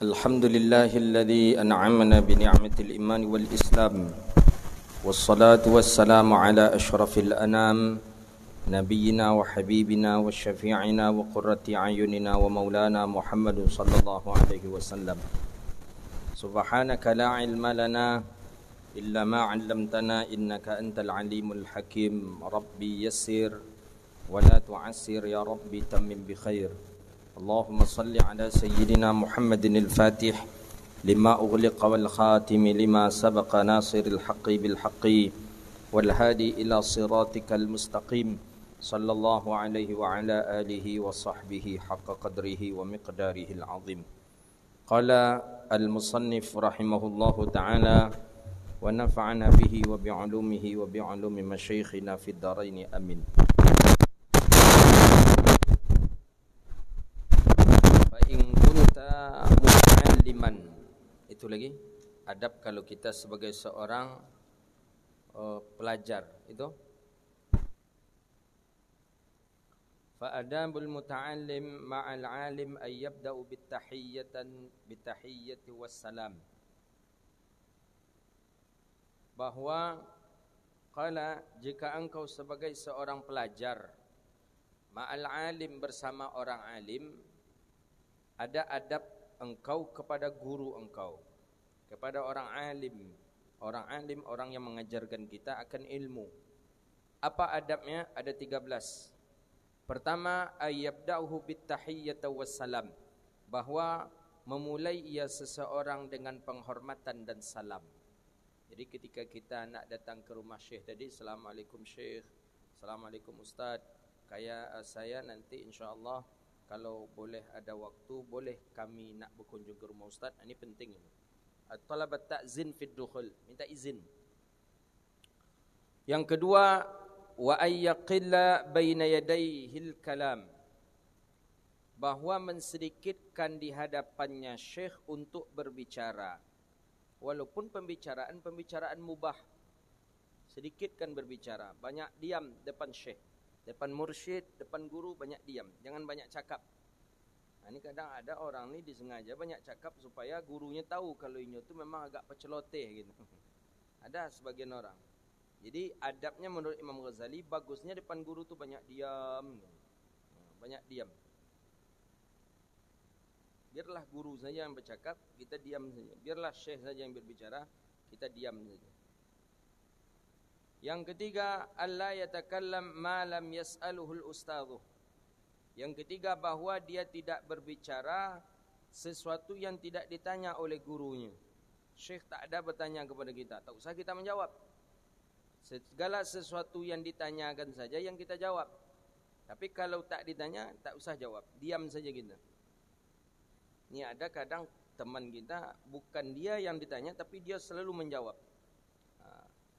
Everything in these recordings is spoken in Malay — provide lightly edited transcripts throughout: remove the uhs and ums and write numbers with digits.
الحمد لله الذي أنعمنا بنعمة الإيمان والإسلام والصلاة والسلام على أشرف الأنام نبينا وحبيبنا وشفيعنا وقرة أعيننا ومولانا محمد صلى الله عليه وسلم سبحانك لا علم لنا إلا ما علمتنا إنك أنت العليم الحكيم ربي يسر ولا تعسر يا ربي تمم بخير اللهم صل على سيدنا محمد الفاتح لما أغلق والخاتم لما سبق ناصر الحق بالحق والهادي إلى صراطك المستقيم صلى الله عليه وعلى آله وصحبه حق قدره ومقداره العظيم. قال المصنف رحمه الله تعالى ونفعنا به وبعلومه وبعلوم مشايخنا في الدارين آمين. Muta'alliman, itu lagi adab kalau kita sebagai seorang pelajar itu. Fa adabul muta'allim ma'al 'alim ay yabda'u bitahiyyati wassalam. Bahwa qala jika engkau sebagai seorang pelajar ma'al 'alim bersama orang alim, ada adab engkau kepada guru engkau, kepada orang alim, orang yang mengajarkan kita akan ilmu. Apa adabnya? Ada 13. Pertama, ayyabda'uhu bittahiyyati wassalam, bahwa memulai ia seseorang dengan penghormatan dan salam. Jadi ketika kita nak datang ke rumah syekh tadi, Assalamualaikum syekh, Assalamualaikum ustaz, saya nanti insyaAllah kalau boleh ada waktu, boleh kami nak berkunjung ke rumah ustaz. Ini penting ini. Talabat ta'zin fid dukhul, minta izin. Yang kedua, wa ayyaqilla baina yadayhil kalam, bahwa mensedikitkan di hadapannya syekh untuk berbicara. Walaupun pembicaraan mubah, sedikitkan berbicara. Banyak diam depan syekh, depan mursyid, depan guru, banyak diam. Jangan banyak cakap. Ini kadang ada orang ni disengaja banyak cakap supaya gurunya tahu kalau ini tu memang agak peceloteh gitu. Ada sebagian orang. Jadi adabnya menurut Imam Ghazali, bagusnya depan guru tu banyak diam. Banyak diam. Biarlah guru saja yang bercakap, kita diam saja. Biarlah syekh saja yang berbicara, kita diam saja. Yang ketiga, alla yatakallam ma lam yas'aluhul ustadhu. Yang ketiga, bahwa dia tidak berbicara sesuatu yang tidak ditanya oleh gurunya. Syekh tak ada bertanya kepada kita, tak usah kita menjawab. Segala sesuatu yang ditanyakan saja yang kita jawab. Tapi kalau tak ditanya, tak usah jawab, diam saja kita. Ini ada kadang teman kita, bukan dia yang ditanya, tapi dia selalu menjawab.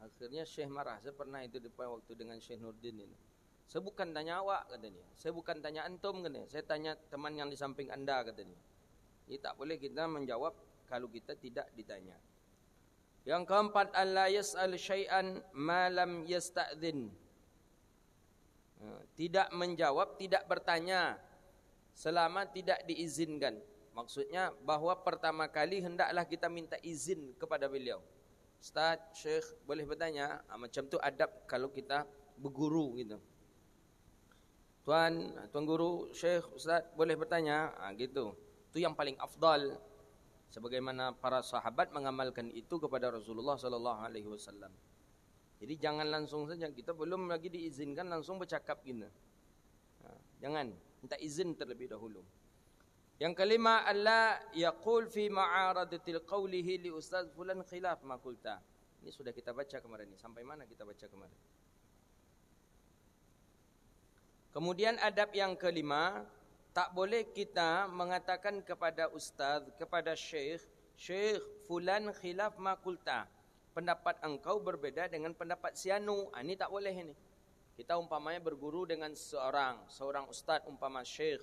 Akhirnya Syekh marah. Saya pernah itu depan waktu dengan Syekh Nurdin ini. Saya bukan tanya awak, katanya. Saya bukan tanya antum, katanya. Saya tanya teman yang di samping anda, katanya. Jadi tak boleh kita menjawab kalau kita tidak ditanya. Yang keempat, alla yas'al syai'an ma lam yasta'dhin. Tidak menjawab, tidak bertanya selama tidak diizinkan. Maksudnya bahawa pertama kali hendaklah kita minta izin kepada beliau. Ustaz, syekh, boleh bertanya? Macam tu adab kalau kita berguru gitu. Tuan guru, syekh, ustaz, boleh bertanya? Gitu. Itu yang paling afdal. Sebagaimana para sahabat mengamalkan itu kepada Rasulullah sallallahu alaihi wasallam. Jadi jangan langsung saja, kita belum lagi diizinkan langsung bercakap gitu. Jangan, minta izin terlebih dahulu. Yang kelima, alla yaqul fi ma'aradatil qawlihi li ustaz fulan khilaf ma qulta. Ini sudah kita baca kemarin ini. Sampai mana kita baca kemarin? Kemudian adab yang kelima, tak boleh kita mengatakan kepada ustaz, kepada syekh, syekh fulan khilaf ma qulta. Pendapat engkau berbeda dengan pendapat si anu. Ini tak boleh ini. Kita umpamanya berguru dengan seorang ustaz, umpama syekh.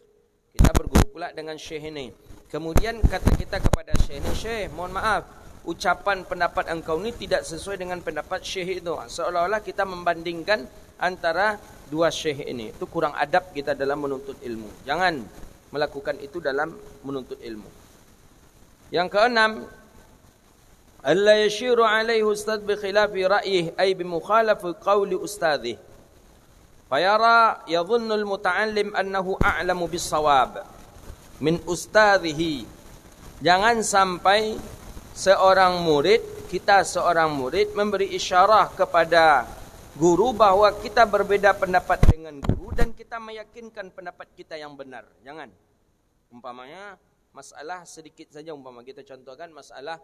Kita berguru pula dengan syekh ini. Kemudian kata kita kepada syekh ini, syekh, mohon maaf, ucapan pendapat engkau ini tidak sesuai dengan pendapat syekh itu. Seolah-olah kita membandingkan antara dua syekh ini. Itu kurang adab kita dalam menuntut ilmu. Jangan melakukan itu dalam menuntut ilmu. Yang keenam, alla yashiru alaihi ustadz bi khilafi ra'yih ay bi mukhalafi qawli ustadzih. Fayara yadhunnu al-muta'allim annahu a'lamu bis-shawab min ustadzihi. Jangan sampai kita seorang murid memberi isyarah kepada guru bahwa kita berbeda pendapat dengan guru dan kita meyakinkan pendapat kita yang benar. Jangan. Umpamanya masalah sedikit saja, umpama kita contohkan masalah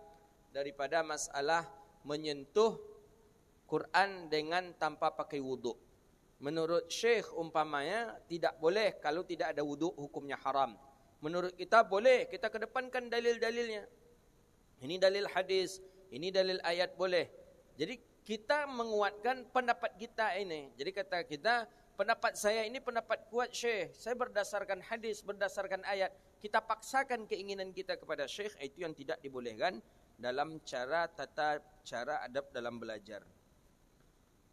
daripada masalah menyentuh Quran dengan tanpa pakai wuduk. Menurut Syekh umpamanya tidak boleh, kalau tidak ada wuduk hukumnya haram. Menurut kita boleh, kita kedepankan dalil-dalilnya. Ini dalil hadis, ini dalil ayat boleh. Jadi kita menguatkan pendapat kita ini. Jadi kata kita, pendapat saya ini pendapat kuat Syekh. Saya berdasarkan hadis, berdasarkan ayat. Kita paksakan keinginan kita kepada Syekh, itu yang tidak dibolehkan dalam tata cara adab dalam belajar.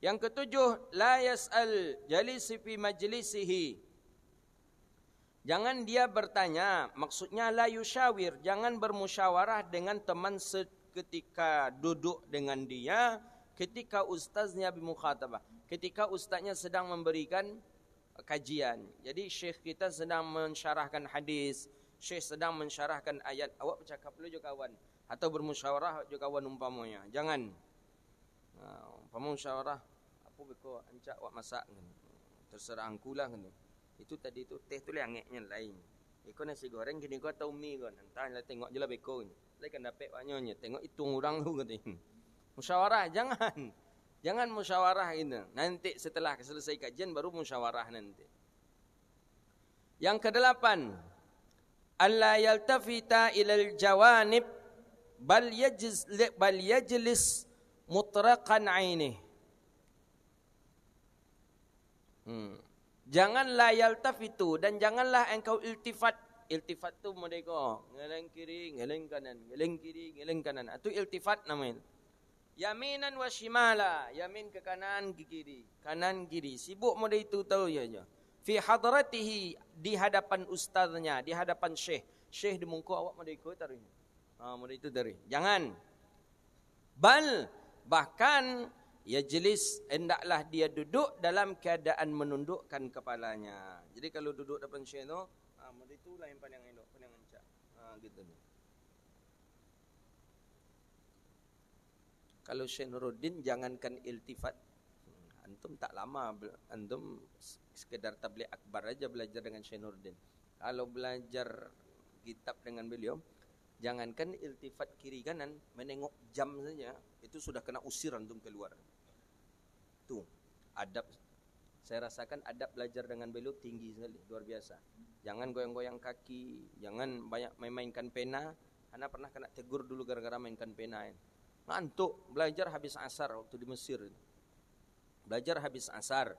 Yang ketujuh, la yas'al jalisi fi majlisihi. Jangan dia bertanya, maksudnya la yusyawir, jangan bermusyawarah dengan teman ketika duduk dengan dia, ketika ustaznya bimukhatabah, ketika ustaznya sedang memberikan kajian. Jadi syekh kita sedang mensyarahkan hadis, syekh sedang mensyarahkan ayat, awak bercakap dulu je kawan, atau bermusyawarah je kawan umpamanya. Jangan. Umpama musyawarah, apa beko ancak awak masak kan. Terserah angkulah kan. Itu tadi tu teh tu lengeknya lain. Iko nasi goreng gini kau tahu mie kan. Entah tengok je lah beko ni. Lai kan dapat waknyonya, tengok hitung orang tu kata. Musyawarah jangan. Jangan musyawarah ini. Nanti setelah selesai kajian baru musyawarah nanti. Yang kedelapan, alla yaltafita ilal jawanib bal yajlis mutraqan ainih. Janganlah yaltafitu, dan janganlah engkau iltifat. Iltifat tu modeko ngeleng kiri, ngeleng kanan, ngeleng kiri, ngeleng kanan. Itu iltifat namanya. Yaminan wa shimala, yamin ke kanan, ke kiri, kanan kiri. Sibuk model itu tahu ya aja. Fi hadratihi, di hadapan ustaznya, di hadapan syekh. Syekh di muka awak model itu taruh. Model itu dari. Jangan. Bal, bahkan yajlis, hendaklah dia duduk dalam keadaan menundukkan kepalanya. Jadi kalau duduk depan syekh tu, model itulah yang paling elok, paling ancak. Gitu ni. Kalau Syekh Nuruddin jangankan iltifat. Antum tak lama, antum sekedar tabligh akbar aja belajar dengan Syekh Nuruddin. Kalau belajar kitab dengan beliau, jangankan iltifat kiri kanan, menengok jam saja, itu sudah kena usir antum keluar. Tuh, adab. Saya rasakan adab belajar dengan beliau tinggi sekali, luar biasa. Jangan goyang-goyang kaki, jangan banyak main-mainkan pena. Ana pernah kena tegur dulu gara-gara mainkan pena. Ngantuk, belajar habis asar waktu di Mesir. Belajar habis asar.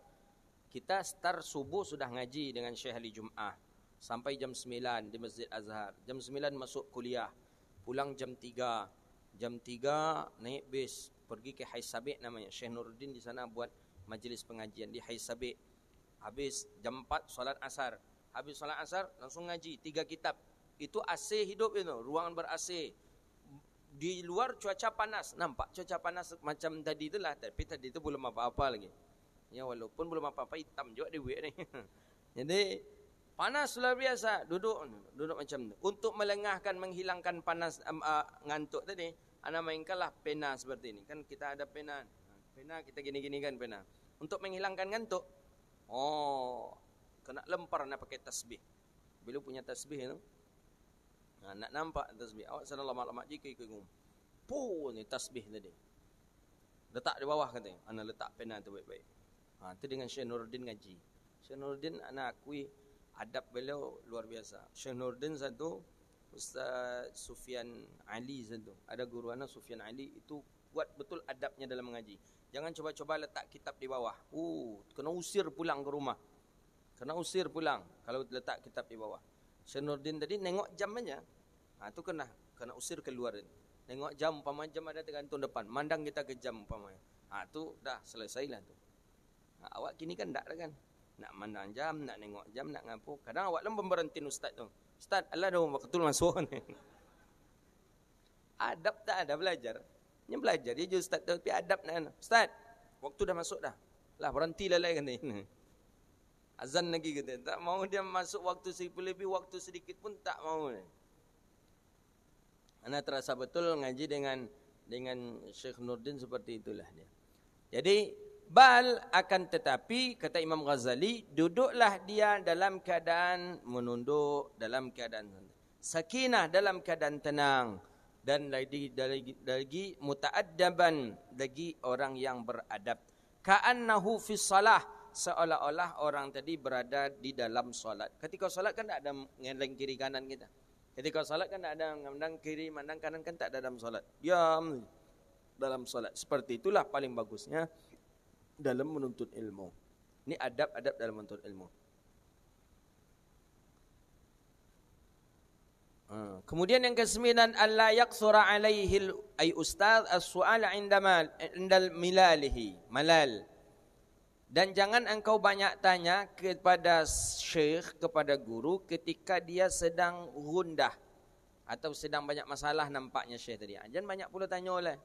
Kita start subuh sudah ngaji dengan Syekh Ali Jum'ah. Sampai jam 9 di Masjid Azhar. Jam 9 masuk kuliah. Pulang jam 3. Jam 3 naik bis. Pergi ke Haisabe namanya. Syekh Nuruddin di sana buat majlis pengajian di Haisabe. Habis jam 4 solat asar. Habis solat asar langsung ngaji 3 kitab. Itu AC hidup itu, ruangan ber-AC. Di luar cuaca panas, nampak cuaca panas macam tadi itulah, tapi tadi itu belum apa-apa lagi. Ya walaupun belum apa-apa, hitam juga di wek ni. Jadi panas luar biasa, duduk macam tu. Untuk melengahkan, menghilangkan panas ngantuk tadi, ana mainkanlah pena seperti ini. Kan kita ada pena. Pena kita gini-gini kan pena. Untuk menghilangkan ngantuk. Kena lempar nak pakai tasbih. Bila punya tasbih itu. Nak nampak tasbih. Awak sana lama-lama jika ikut. Ni tasbih tadi. Letak di bawah katanya. Ana letak pena tu baik-baik. Itu dengan Syekh Nuruddin ngaji. Syekh Nuruddin ana akui adab beliau luar biasa. Syekh Nuruddin satu, Ustaz Sufyan Ali satu. Ada guru ana Sufyan Ali, itu kuat betul adabnya dalam mengaji. Jangan coba-coba letak kitab di bawah. Kena usir pulang ke rumah. Kena usir pulang kalau letak kitab di bawah. Syekh Nuruddin tadi nengok jam aja. Itu kena usir keluar. Nengok jam, umpama jam ada tergantung depan. Mandang kita ke jam umpamanya. Itu dah selesailah tu. Awak kini kan tak kan. Nak mandang jam, nak nengok jam, nak ngapu. Kadang awak lem berhentiin ustaz tu. Ustaz, Allah dah betul masuk ni. Adab tak ada belajar. Dia belajar, dia jadi ustaz tapi adab nak. Ustaz, waktu dah masuk dah. Lah berhentilah lah kata ini. Azan lagi kata. Tak mau dia masuk waktu lebih waktu sedikit pun tak mau. Ana terasa betul ngaji dengan Syekh Nurdin seperti itulah dia. Jadi bal akan tetapi kata Imam Ghazali, duduklah dia dalam keadaan menunduk, dalam keadaan sakinah, dalam keadaan tenang, dan lagi mutaaddaban, lagi orang yang beradab. Ka'annahu fi shalah, seolah-olah orang tadi berada di dalam solat. Ketika solat kan tak ada ngeleng kiri kanan kita. Ketika solat kan tak ada memandang kiri, memandang kanan, kan tak ada dalam solat. Diam dalam solat. Seperti itulah paling bagusnya dalam menuntut ilmu. Ini adab-adab dalam menuntut ilmu. Kemudian yang ke-9, alla yaqsura alaihi ay ustaz as-su'al indal malal. Dan jangan engkau banyak tanya kepada syekh, kepada guru ketika dia sedang gundah atau sedang banyak masalah nampaknya syekh tadi. Jangan banyak pula tanya oleh.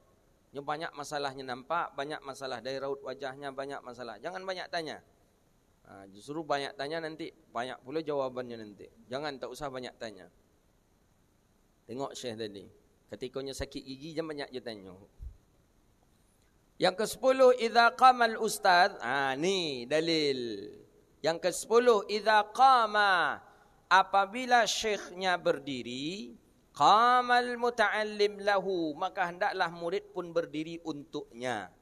Yang banyak masalahnya nampak, banyak masalah dari raut wajahnya, banyak masalah. Jangan banyak tanya. Justru banyak tanya nanti banyak pula jawabannya nanti. Jangan, tak usah banyak tanya. Tengok syekh tadi. Ketikanya sakit gigi jangan banyak je tanya. Yang ke-10, idza qama al-ustaz. Ni dalil. Yang ke-10, idza qama, apabila syekhnya berdiri, qamal muta'allim lahu, maka hendaklah murid pun berdiri untuknya.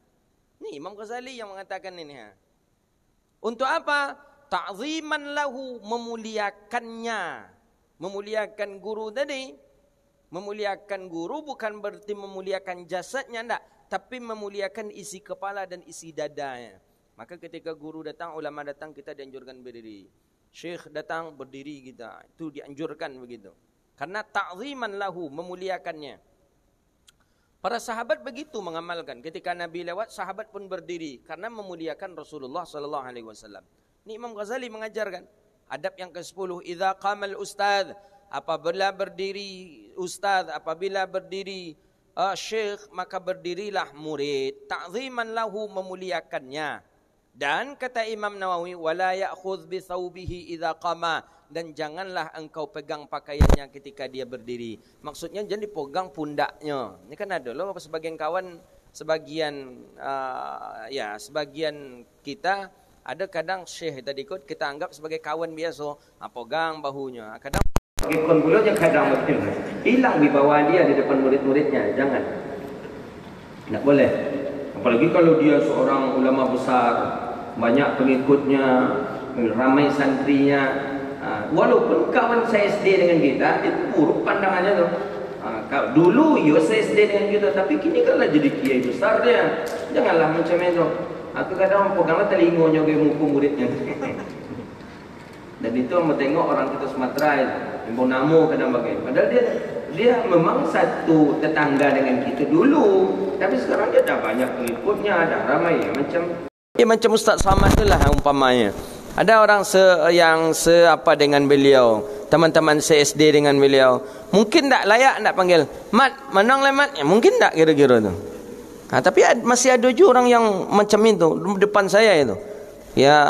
Ni Imam Ghazali yang mengatakan ini. Untuk apa? Ta'ziman lahu, memuliakannya. Memuliakan guru tadi. Memuliakan guru bukan berarti memuliakan jasadnya, enggak, tapi memuliakan isi kepala dan isi dadanya. Maka ketika guru datang, ulama datang, kita dianjurkan berdiri. Syekh datang, berdiri kita. Itu dianjurkan begitu. Karena ta'ziman lahu, memuliakannya. Para sahabat begitu mengamalkan. Ketika Nabi lewat, sahabat pun berdiri karena memuliakan Rasulullah sallallahu alaihi wasallam. Ini Imam Ghazali mengajarkan. Adab yang ke-10, idza qamal ustaz, apabila berdiri ustaz, apabila berdiri syekh, maka berdirilah murid. Ta'ziman lahu, memuliakannya. Dan kata Imam Nawawi, wala ya'khudh bi thawbihi idza qama, dan janganlah engkau pegang pakaiannya ketika dia berdiri. Maksudnya jangan dipegang pundaknya. Ini kan ada loh sebagian kawan, sebagian kita ada kadang syekh tadi ikut kita anggap sebagai kawan biasa, pegang bahunya. Kadang ikon bulunya, kadang betul. Hilang wibawa dia di depan murid-muridnya. Jangan. Tak boleh. Apalagi kalau dia seorang ulama besar, banyak pengikutnya, ramai santrinya. Walaupun kawan saya SD dengan kita, itu buruk pandangannya tu. Dulu saya SD dengan kita, tapi kini kalau jadi kiai besar dia, janganlah macam itu. Aku kadang peganglah telinganya ke muka muridnya. Dan itu mau tengok orang kita Sumatera itu, Ibu Namo kadang bagai. Padahal dia memang satu tetangga dengan kita dulu, tapi sekarang dia dah banyak pengikutnya, dah ramai macam Ustaz Samad itulah umpamanya. Ada orang yang seapa dengan beliau, teman-teman SD dengan beliau. Mungkin tak layak nak panggil, Mat, manang Mat? Ya, mungkin tak kira-kira tu. Tapi masih ada juga orang yang macam itu depan saya itu. Ya,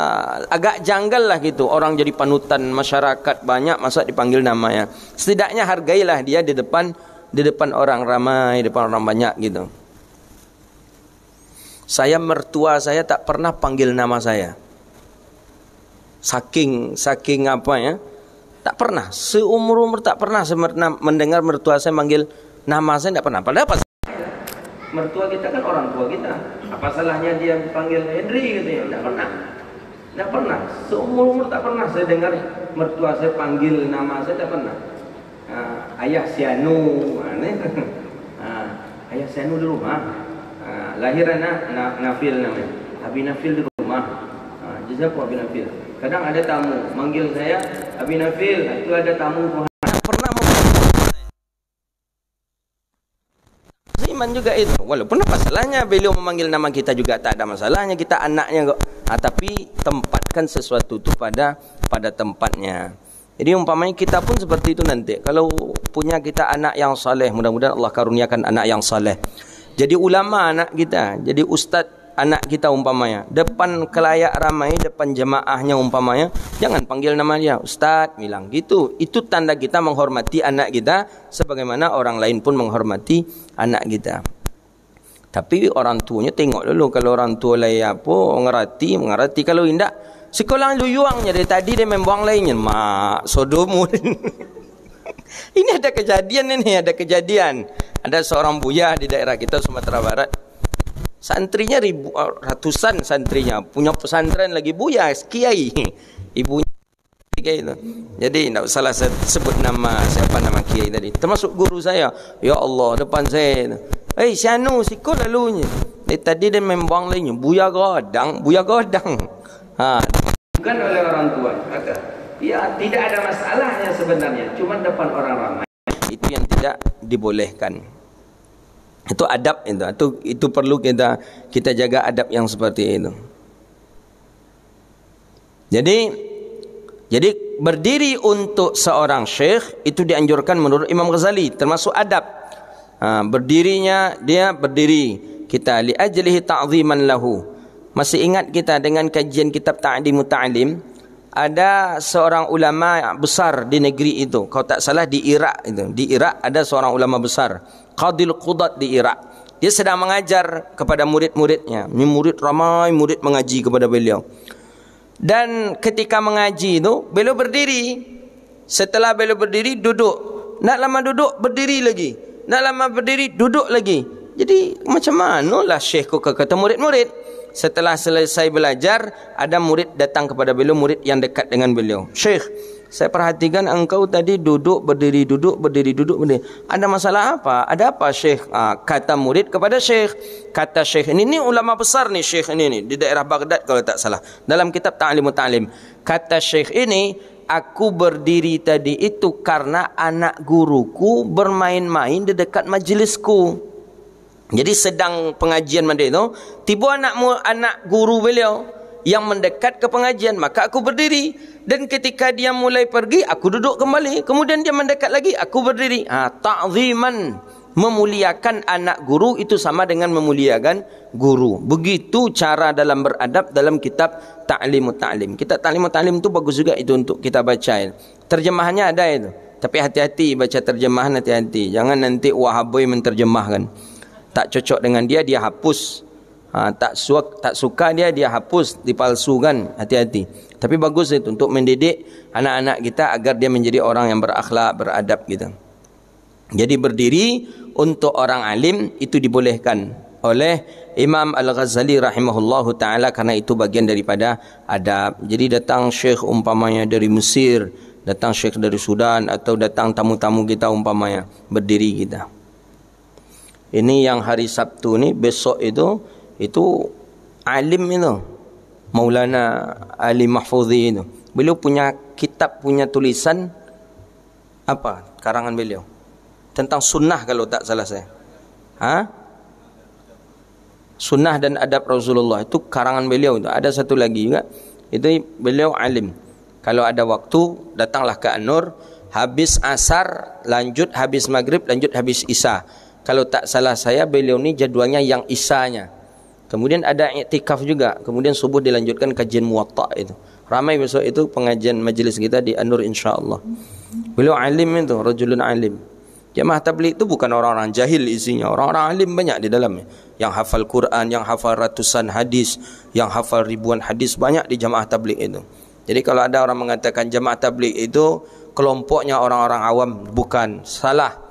agak janggal lah gitu. Orang jadi panutan masyarakat banyak, masa dipanggil namanya. Setidaknya hargailah dia di depan orang ramai, depan orang banyak gitu. Mertua saya tak pernah panggil nama saya. Saking apa ya? Tak pernah. Seumur-umur tak pernah saya mendengar mertua saya manggil nama saya, tak pernah. Padahal apa? Mertua kita kan orang tua kita. Apa salahnya dia panggil Henry gitu ya? Tak pernah. Tak pernah. Seumur-umur tak pernah saya dengar mertua saya panggil nama saya, tak pernah. Ayah Sianu, Ayah Sianu di rumah. Lahiran Nafil namanya. Abi Nafil di rumah. Jazakallahu Abi Nafil. Kadang ada tamu manggil saya Abi Nafil, itu ada tamu pernah iman juga itu. Walaupun apa salahnya beliau memanggil nama kita juga, tak ada masalahnya, kita anaknya kok. Tapi tempatkan sesuatu itu pada tempatnya. Jadi umpamanya kita pun seperti itu nanti. Kalau punya kita anak yang saleh, mudah-mudahan Allah karuniakan anak yang saleh. Jadi ulama anak kita, jadi ustaz anak kita umpamanya. Depan kelayak ramai, depan jemaahnya umpamanya, jangan panggil nama dia ustaz, bilang gitu. Itu tanda kita menghormati anak kita sebagaimana orang lain pun menghormati anak kita. Tapi orang tuanya tengok dulu, kalau orang tua layak apa, mengerti. Kalau tidak, sekolah luyuangnya dari tadi dia membuang lainnya. Mak, sodomu. Ini ada kejadian. Ada seorang buya di daerah kita Sumatera Barat. Santrinya ratusan santrinya, punya pesantren lagi, buya, kiai. Ibunya kayak itu. Jadi tidak usah sebut siapa nama kiai tadi. Termasuk guru saya. Ya Allah, depan saya. Sianu, sikut lalunya. Tadi dia membuang lainnya. Buya godang. Bukan oleh orang tua. Kata, ya tidak ada masalahnya sebenarnya. Cuma depan orang ramai. Itu yang tidak dibolehkan. Itu adab itu perlu kita jaga adab yang seperti itu. Jadi berdiri untuk seorang syekh itu dianjurkan menurut Imam Ghazali, termasuk adab. Berdirinya dia berdiri kita li ajlihi ta'ziman lahu. Masih ingat kita dengan kajian kitab Ta'limut Ta'lim, ada seorang ulama besar di negeri itu, kalau tak salah di Irak itu. Di Irak ada seorang ulama besar, Qadil Qudat di Irak. Dia sedang mengajar kepada murid-muridnya. Murid ramai, murid mengaji kepada beliau. Dan ketika mengaji itu, beliau berdiri. Setelah beliau berdiri, duduk. Nak lama duduk, berdiri lagi. Nak lama berdiri, duduk lagi. Jadi macam manalah syekh kata murid-murid. Setelah selesai belajar, ada murid datang kepada beliau, murid yang dekat dengan beliau. Syekh, saya perhatikan engkau tadi duduk, berdiri, duduk, berdiri, duduk, berdiri. Ada masalah apa? Ada apa syekh? Kata murid kepada syekh. Kata syekh ini ulama besar nih syekh ini di daerah Baghdad kalau tak salah. Dalam kitab Ta'limut Ta'lim. Kata syekh ini, aku berdiri tadi itu karena anak guruku bermain-main di dekat majlisku. Jadi sedang pengajian pada itu, tiba anak guru beliau yang mendekat ke pengajian, maka aku berdiri. Dan ketika dia mulai pergi, aku duduk kembali. Kemudian dia mendekat lagi, aku berdiri. Ta'ziman, memuliakan anak guru itu sama dengan memuliakan guru. Begitu cara dalam beradab dalam kitab Ta'limut Ta'lim. Kitab Ta'limut Ta'lim itu bagus juga itu untuk kita baca. Terjemahannya ada itu. Tapi hati-hati baca terjemahan, hati-hati. Jangan nanti Wahabi menterjemahkan. Tak cocok dengan dia hapus. Tak suka dia hapus, dipalsukan. Hati-hati. Tapi bagus itu untuk mendidik anak-anak kita agar dia menjadi orang yang berakhlak, beradab gitu. Jadi berdiri untuk orang alim itu dibolehkan oleh Imam Al-Ghazali rahimahullahu ta'ala, karena itu bagian daripada adab. Jadi datang syekh umpamanya dari Mesir, datang syekh dari Sudan, atau datang tamu-tamu kita umpamanya, berdiri kita. Ini yang hari Sabtu ni, besok itu alim itu, Maulana Ali Mahfuzi itu. Beliau punya kitab, punya tulisan apa? Karangan beliau tentang sunnah kalau tak salah saya. Sunnah dan adab Rasulullah, itu karangan beliau itu. Ada satu lagi juga, itu beliau alim. Kalau ada waktu datanglah ke An-Nur, habis asar lanjut, habis maghrib lanjut, habis isya. Kalau tak salah saya, beliau ni jadualnya yang isanya. Kemudian ada iktikaf juga. Kemudian subuh dilanjutkan kajian Muwatta itu. Ramai besok itu pengajian majlis kita di An-Nur insyaAllah. Beliau alim itu, rajulun alim. Jamaah tabligh itu bukan orang-orang jahil isinya. Orang-orang alim banyak di dalamnya. Yang hafal Quran, yang hafal ratusan hadis, yang hafal ribuan hadis, banyak di jamaah tabligh itu. Jadi kalau ada orang mengatakan jamaah tabligh itu kelompoknya orang-orang awam, bukan, salah.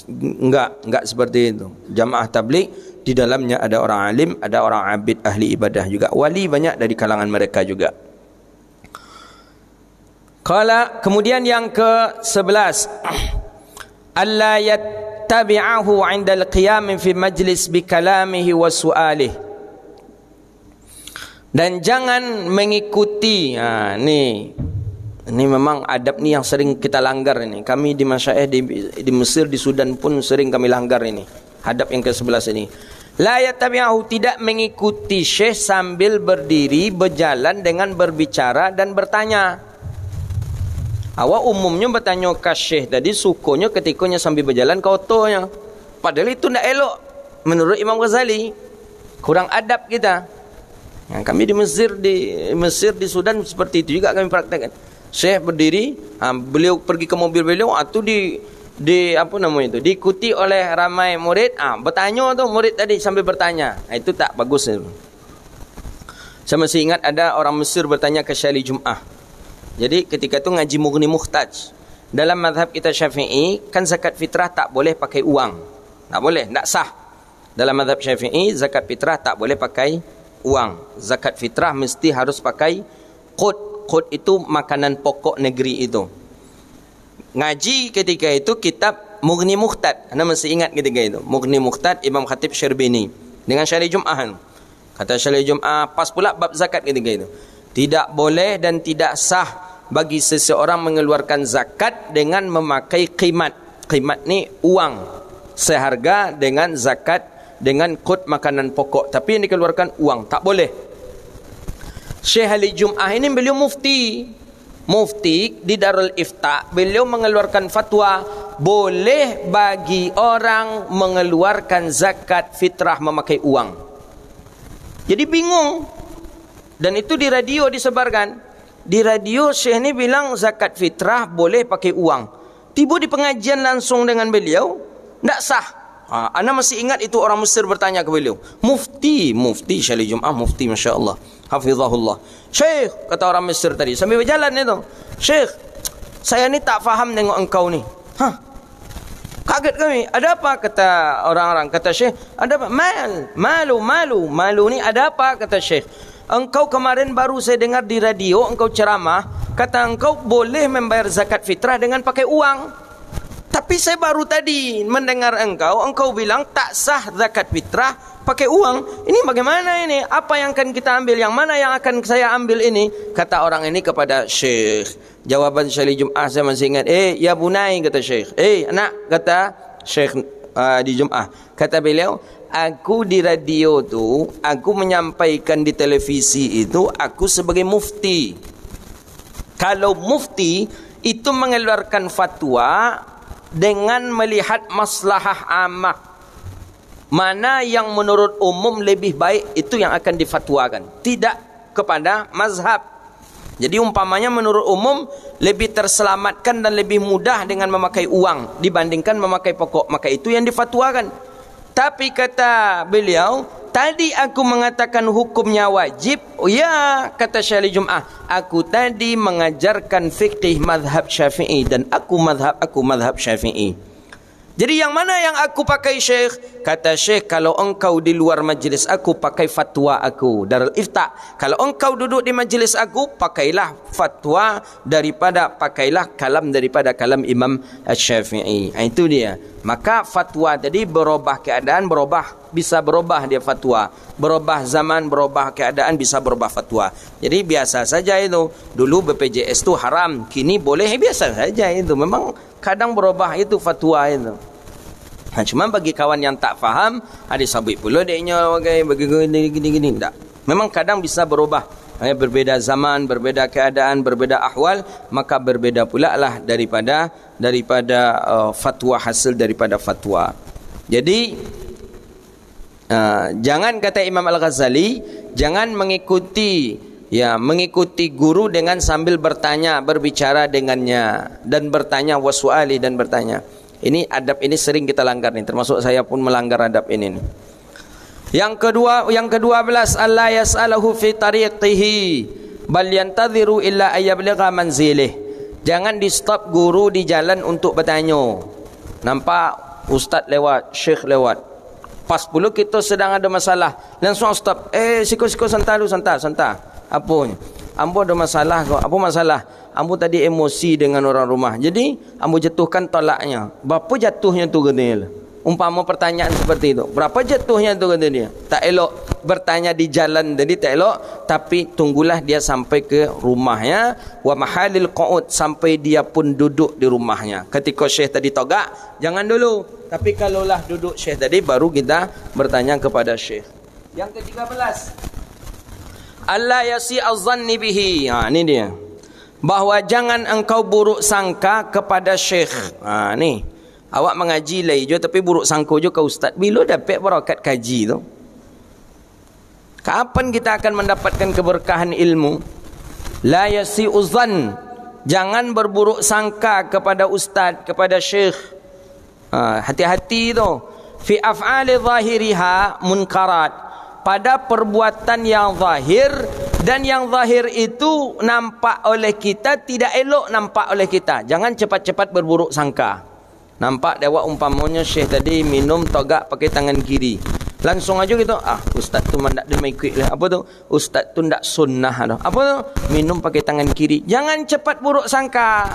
Enggak seperti itu. Jamaah tabligh di dalamnya ada orang alim, ada orang abid, ahli ibadah juga. Wali banyak dari kalangan mereka juga. Kemudian yang ke-11, alla yattabi'ahu 'inda al-qiyam fi majlis bi kalamihi wa su'alihi. Dan jangan mengikuti. Ini memang adab ni yang sering kita langgar ini. Kami di Masyaikh di Mesir, di Sudan pun sering kami langgar ini. Adab yang ke-11 ini. La yattabi'ahu, tidak mengikuti syekh sambil berdiri, berjalan dengan berbicara dan bertanya. Awak umumnya bertanya ke syekh tadi, sukunya ketikanya sambil berjalan ke otonya. Padahal itu tidak elok menurut Imam Ghazali. Kurang adab kita. Kami di Mesir, di Sudan seperti itu juga kami praktekkan. Syekh berdiri, beliau pergi ke mobil beliau, itu apa namanya itu, diikuti oleh ramai murid. Bertanya tu murid tadi sambil bertanya. Itu tak bagus. Saya masih ingat ada orang Mesir bertanya ke Syekh Jum'ah. Jadi ketika itu ngaji Mughni Muhtaj. Dalam mazhab kita Syafi'i, kan zakat fitrah tak boleh pakai uang. Tak boleh, tak sah. Dalam mazhab Syafi'i, zakat fitrah tak boleh pakai uang. Zakat fitrah mesti harus pakai qut. Qut itu makanan pokok negeri itu. Ngaji ketika itu kitab Mughni Muhtaj. Anda masih ingat ketika itu? Mughni Muhtaj Imam Khatib Syirbini dengan Syarih Jum'ah. Kata Syarih Jum'ah, pas pula bab zakat ketika itu. Tidak boleh dan tidak sah bagi seseorang mengeluarkan zakat dengan memakai qimat. Qimat ni uang seharga dengan zakat dengan qut makanan pokok. Tapi yang dikeluarkan uang, tak boleh. Syekh Ali Jum'ah ini beliau mufti di Darul Ifta. Beliau mengeluarkan fatwa boleh bagi orang mengeluarkan zakat fitrah memakai uang. Jadi bingung. Dan itu di radio disebarkan. Di radio Syekh ini bilang zakat fitrah boleh pakai uang. Tiba di pengajian langsung dengan beliau, tidak sah. Anda masih ingat itu orang Mesir bertanya ke beliau. Mufti Syekh Jum'ah, mufti Masya Allah, hafizahullah. Syekh, kata orang Mesir tadi sambil berjalan itu, Syekh, saya ni tak faham tengok engkau ni. Kaget kami. Ada apa? Kata orang-orang. Kata Syekh, ada apa? Malu ni ada apa? Kata Syekh, engkau kemarin baru saya dengar di radio engkau ceramah, kata engkau boleh membayar zakat fitrah dengan pakai uang. Tapi saya baru tadi mendengar engkau bilang tak sah zakat fitrah pakai uang. Ini bagaimana ini? Apa yang akan kita ambil? Yang mana yang akan saya ambil ini? Kata orang ini kepada Syekh. Jawaban Syekh Jum'ah saya masih ingat. Ya bunai, kata Syekh. Anak, kata Syekh di Jum'ah. Kata beliau, aku di radio tu, aku menyampaikan di televisi itu, aku sebagai mufti. Kalau mufti itu mengeluarkan fatwa dengan melihat maslahah ammah, mana yang menurut umum lebih baik, itu yang akan difatwakan, tidak kepada mazhab. Jadi umpamanya menurut umum lebih terselamatkan dan lebih mudah dengan memakai uang dibandingkan memakai pokok, maka itu yang difatwakan. Tapi kata beliau, tadi aku mengatakan hukumnya wajib. Ya, kata Syekh Jum'ah, aku tadi mengajarkan fikih mazhab Syafi'i dan aku mazhab Syafi'i. Jadi yang mana yang aku pakai, Syekh? Kata Syekh, kalau engkau di luar majlis aku, pakai fatwa aku Darul Ifta. Kalau engkau duduk di majlis aku, pakailah fatwa pakailah kalam daripada kalam Imam Syafi'i. Itu dia. Maka fatwa tadi berubah keadaan, bisa berubah dia fatwa. Berubah zaman, berubah keadaan, bisa berubah fatwa. Jadi biasa saja itu. Dulu BPJS itu haram, kini boleh, biasa saja itu. Memang kadang berubah itu fatwa itu. Cuma bagi kawan yang tak faham, ada sabit pula dia bagi gini tak. Memang kadang bisa berubah. Berbeda zaman, berbeda keadaan, berbeda ahwal, maka berbeda pula lah daripada fatwa, hasil daripada fatwa. Jadi jangan, kata Imam Al-Ghazali, jangan mengikuti guru dengan sambil berbicara dengannya dan bertanya, wasuali, dan bertanya. Ini adab ini sering kita langgar nih, termasuk saya pun melanggar adab ini nih. Yang ke-12, Allah yas'alahu fi tariqihi bal yantadhiru illa ayyabligha manzilih. Jangan di stop guru di jalan untuk bertanya. Nampak ustaz lewat, syekh lewat, pas pula kita sedang ada masalah, langsung stop. Siko santai. Apa? Ambo ada masalah kau. Apa masalah? Ambo tadi emosi dengan orang rumah. Jadi ambo jatuhkan tolaknya. Berapa jatuhnya tu katanya? Umpama pertanyaan seperti itu, berapa jatuhnya tu kata dia? Tak elok bertanya di jalan, jadi tak elok. Tapi tunggulah dia sampai ke rumahnya. Wa mahalil qu'ud, sampai dia pun duduk di rumahnya. Ketika syekh tadi togak, jangan dulu. Tapi kalaulah duduk syekh tadi, baru kita bertanya kepada syekh. Yang ke-13, Allah yasi'az zanni bihi. Ini dia. bahawa jangan engkau buruk sangka kepada syekh. Ni awak mengaji lai je tapi buruk sangka je ke ustaz. Bila dapat barakat kaji tu? Kapan kita akan mendapatkan keberkahan ilmu? La yasi'uzan, jangan berburuk sangka kepada ustaz, kepada syekh. Hati-hati tu. Fi af'ali zahiriha munkarat, pada perbuatan yang zahir, dan yang zahir itu nampak oleh kita, tidak elok nampak oleh kita. Jangan cepat-cepat berburuk sangka. Nampak dewa umpamanya syekh tadi minum togak pakai tangan kiri, langsung aja gitu, ustaz tu mandak dia mai quick lah. Apa tu? Ustaz tu ndak sunnah dah. Apa tu? Minum pakai tangan kiri. Jangan cepat buruk sangka.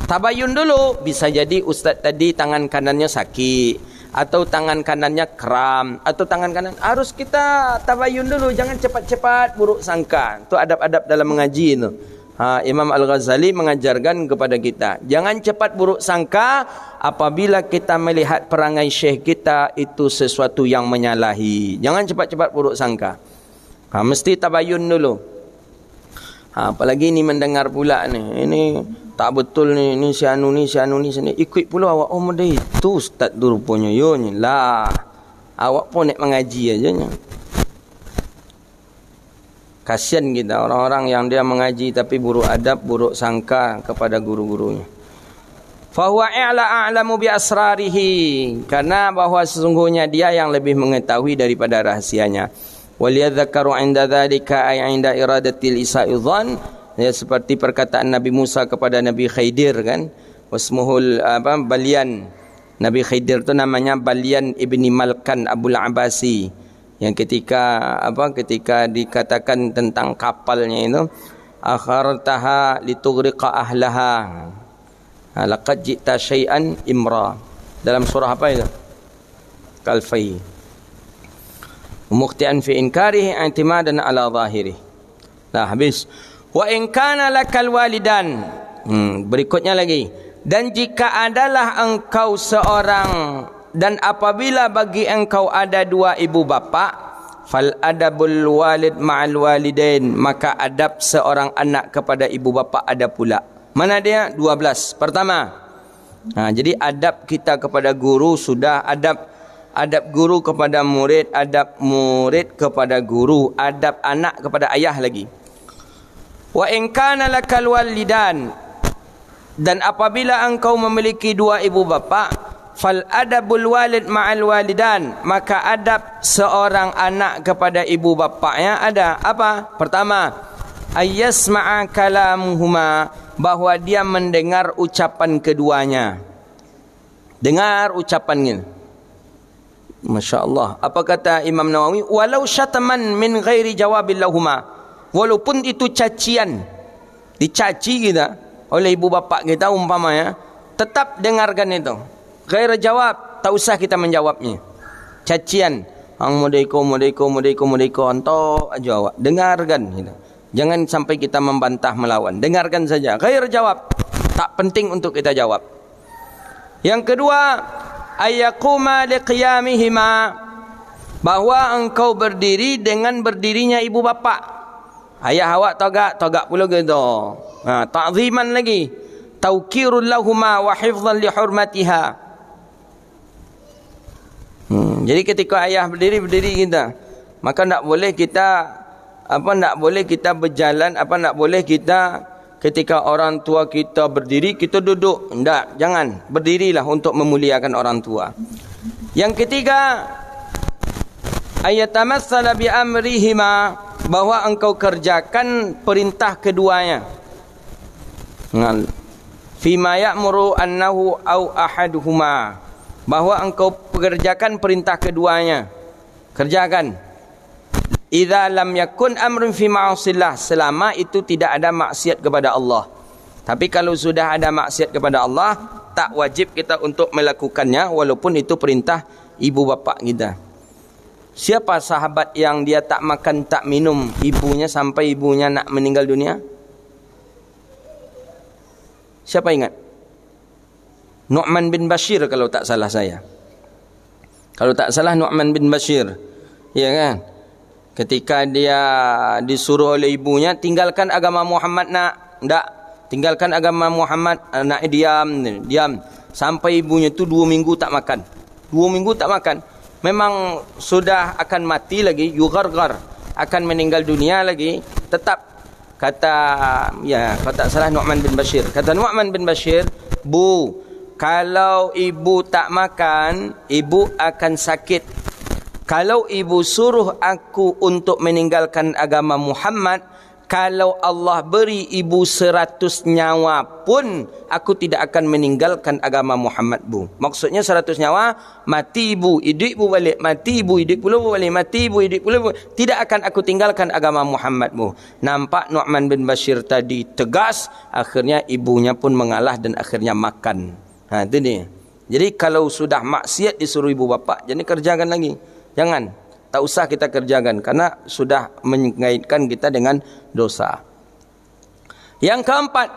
Tabayun dulu. Bisa jadi ustaz tadi tangan kanannya sakit, atau tangan kanannya kram, atau tangan kanan. Harus kita tabayun dulu. Jangan cepat-cepat buruk sangka. Itu adab-adab dalam mengaji itu. Imam Al-Ghazali mengajarkan kepada kita, jangan cepat buruk sangka apabila kita melihat perangai syekh kita itu sesuatu yang menyalahi. Jangan cepat-cepat buruk sangka. Mesti tabayun dulu. Apalagi ni mendengar pula ni, ini tak betul ni, ni si anu ni sini. Ikut pula awak, oh dia itu ustaz tu rupanya. Yo ni lah. Awak pun nak mengaji aja nya. Kasihan kita orang-orang yang dia mengaji tapi buruk adab, buruk sangka kepada guru-gurunya. Fahuwa a'lamu bi asrarihi, karena bahwa sesungguhnya dia yang lebih mengetahui daripada rahasianya. Waliyadzakaru 'inda dzalika ay 'inda iradatil isa'idzan, ya, seperti perkataan Nabi Musa kepada Nabi Khidir kan, wasmuhul Balyan. Nabi Khidir itu namanya Balyan ibni Malkan Abul Abasi. Yang ketika dikatakan tentang kapalnya itu, akhartaha litughriqa ahlaha, laqad ji'ta syai'an imra. Dalam surah apa itu? Kalfai. Mukhtian fi inkarihi i'timadan ala zahiri. Nah, habis. Wa in kana lakal walidan. Berikutnya lagi. Dan jika adalah engkau seorang, dan apabila bagi engkau ada dua ibu bapa, fal adabul walid ma'al walidain, maka adab seorang anak kepada ibu bapa ada pula. Mana dia? 12. Pertama, jadi adab kita kepada guru sudah, adab guru kepada murid, adab murid kepada guru, adab anak kepada ayah lagi. Wa in kana lakal walidan, dan apabila engkau memiliki dua ibu bapa, fal adabul walid ma'al walidan, maka adab seorang anak kepada ibu bapaknya ada apa? Pertama, ayyasma'a kalamuhuma, bahwa dia mendengar ucapan keduanya. Dengar ucapannya. Masya Allah. Apa kata Imam Nawawi? Walau syataman min ghairi jawabil lahuma, walaupun itu cacian, dicaci kita oleh ibu bapa kita umpamanya, tetap dengarkan itu. Ghair jawab, tak usah kita menjawabnya. Cacian, modeko, antok aja awak. Dengarkan. Jangan sampai kita membantah melawan. Dengarkan saja. Ghair jawab, tak penting untuk kita jawab. Yang kedua, ayyaquma liqiyamihima, bahwa engkau berdiri dengan berdirinya ibu bapa. Ayah awak togak pula gitu. Ta'ziman lagi. Tawqirul lahuma wa hifdhan li hurmatiha. Jadi ketika ayah berdiri kita, maka tak boleh kita berjalan, tak boleh kita ketika orang tua kita berdiri kita duduk. Tak, jangan. Berdirilah untuk memuliakan orang tua. Yang ketiga, ayatamassala bi amrihima, bahwa engkau kerjakan perintah keduanya. Fima ya'muru annahu au ahaduhuma, bahwa engkau pekerjakan perintah keduanya. Kerjakan. Idza lam yakun amrun fi ma'asillah, selama itu tidak ada maksiat kepada Allah. Tapi kalau sudah ada maksiat kepada Allah, tak wajib kita untuk melakukannya, walaupun itu perintah ibu bapa kita. Siapa sahabat yang dia tak makan tak minum ibunya sampai ibunya nak meninggal dunia? Siapa ingat? Nu'man bin Bashir kalau tak salah saya. Kalau tak salah Nu'man bin Bashir. Ya kan? Ketika dia disuruh oleh ibunya tinggalkan agama Muhammad nak. Ndak. Tinggalkan agama Muhammad, anak diam. Sampai ibunya tu 2 minggu tak makan. 2 minggu tak makan. Memang sudah akan mati lagi, yugargar, akan meninggal dunia lagi. Tetap kata, ya, kalau tak salah Nu'man bin Bashir. Kata Nu'man bin Bashir, Bu, kalau ibu tak makan, ibu akan sakit. Kalau ibu suruh aku untuk meninggalkan agama Muhammad, kalau Allah beri ibu 100 nyawa pun, aku tidak akan meninggalkan agama Muhammad, Bu. Maksudnya 100 nyawa, mati ibu, hidup ibu balik, mati ibu, hidup pula balik, mati ibu, hidup pula balik. Tidak akan aku tinggalkan agama Muhammad, Bu. Nampak Nu'man bin Bashir tadi tegas, akhirnya ibunya pun mengalah dan akhirnya makan. Itu dia. Jadi kalau sudah maksiat disuruh ibu bapa, jadi kerjakan lagi. Jangan. Tak usah kita kerjakan karena sudah mengaitkan kita dengan dosa. Yang keempat,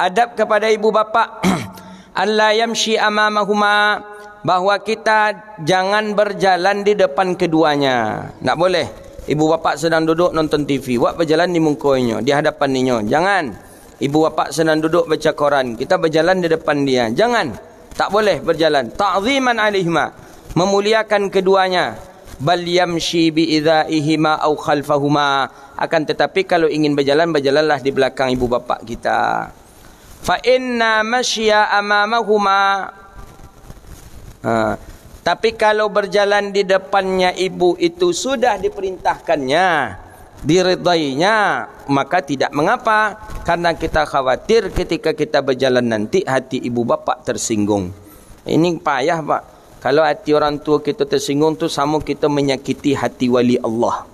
adab kepada ibu bapa. Alla yamshi amamahuma, bahawa kita jangan berjalan di depan keduanya. Tak boleh. Ibu bapa sedang duduk nonton TV, buat berjalan di mukanya, di hadapan ninyo. Jangan. Ibu bapa sedang duduk baca Quran, kita berjalan di depan dia. Jangan. Tak boleh berjalan. Ta'ziman alaihima, memuliakan keduanya. Bal yamshi bi idzaihima au khalfahuma, akan tetapi kalau ingin berjalan, berjalanlah di belakang ibu bapa kita. Fa inna masya amamahuma, tapi kalau berjalan di depannya ibu itu sudah diperintahkannya, diridainya, maka tidak mengapa, karena kita khawatir ketika kita berjalan nanti hati ibu bapa tersinggung. Ini payah, Pak. Kalau hati orang tua kita tersinggung tu sama kita menyakiti hati wali Allah.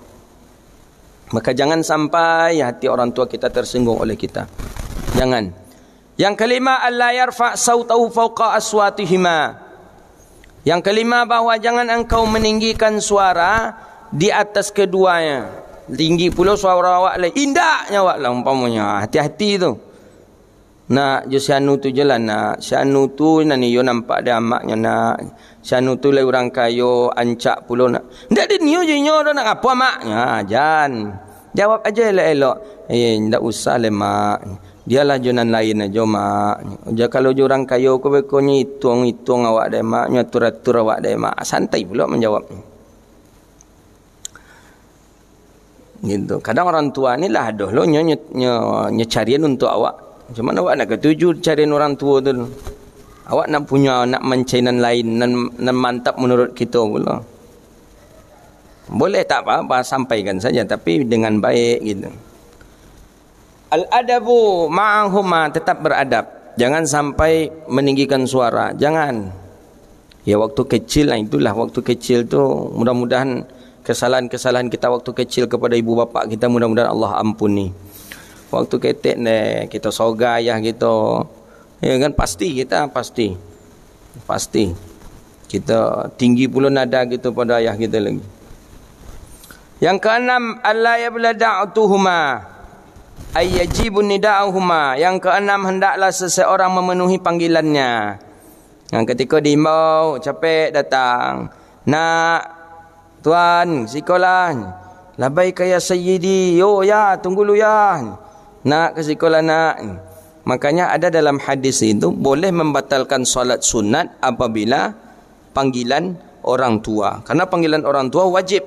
Maka jangan sampai hati orang tua kita tersinggung oleh kita. Jangan. Yang kelima, alla yarfa' sautahu fawqa aswatihima. Yang kelima, bahawa jangan engkau meninggikan suara di atas keduanya. Tinggi pula suara awak lah, indaknya awak lah umpamanya. Hati-hati tu. Nak je sianu tu je lah nak. Sianu tu ni yo nampak dia amaknya nak. Sianu tu lah orang kayo ancak pula nak. Ndak dia niyo je nyo nak apa maknya. Jan. Jawab aja elok-elok. Ndak usah le mak. Dialah jonan lain aja mak. Ja kalau je orang kayo ko hitung awak dai mak, nyatur-atur awak dai mak. Santai pula menjawab. Gitu. Kadang orang tua ni lah aduh lo nyecarian untuk awak. Macam mana awak nak ketuju carian orang tua tu? Awak nak punya nak mancainan lain dan mantap menurut kita pula. Boleh tak apa-apa, sampaikan saja tapi dengan baik gitu. Al-adabu ma'ahuma, tetap beradab. Jangan sampai meninggikan suara. Jangan. Ya waktu kecil lah, itulah waktu kecil tu mudah-mudahan kesalahan-kesalahan kita waktu kecil kepada ibu bapa kita mudah-mudahan Allah ampuni. Waktu ketek ni kita soga ayah kita, ya kan pasti kita pasti kita tinggi pula nada gitu pada ayah kita lagi. Yang keenam, alla yablada'tuhuma ay yajibun nida'uhuma. Yang keenam, hendaklah seseorang memenuhi panggilannya. Yang ketika diimbau capek datang, nak tuan sekolah, labaika ya sayyidi, yo ya tunggu lu ya, nak ke sekolah nak. Makanya ada dalam hadis itu boleh membatalkan solat sunat apabila panggilan orang tua. Karena panggilan orang tua wajib.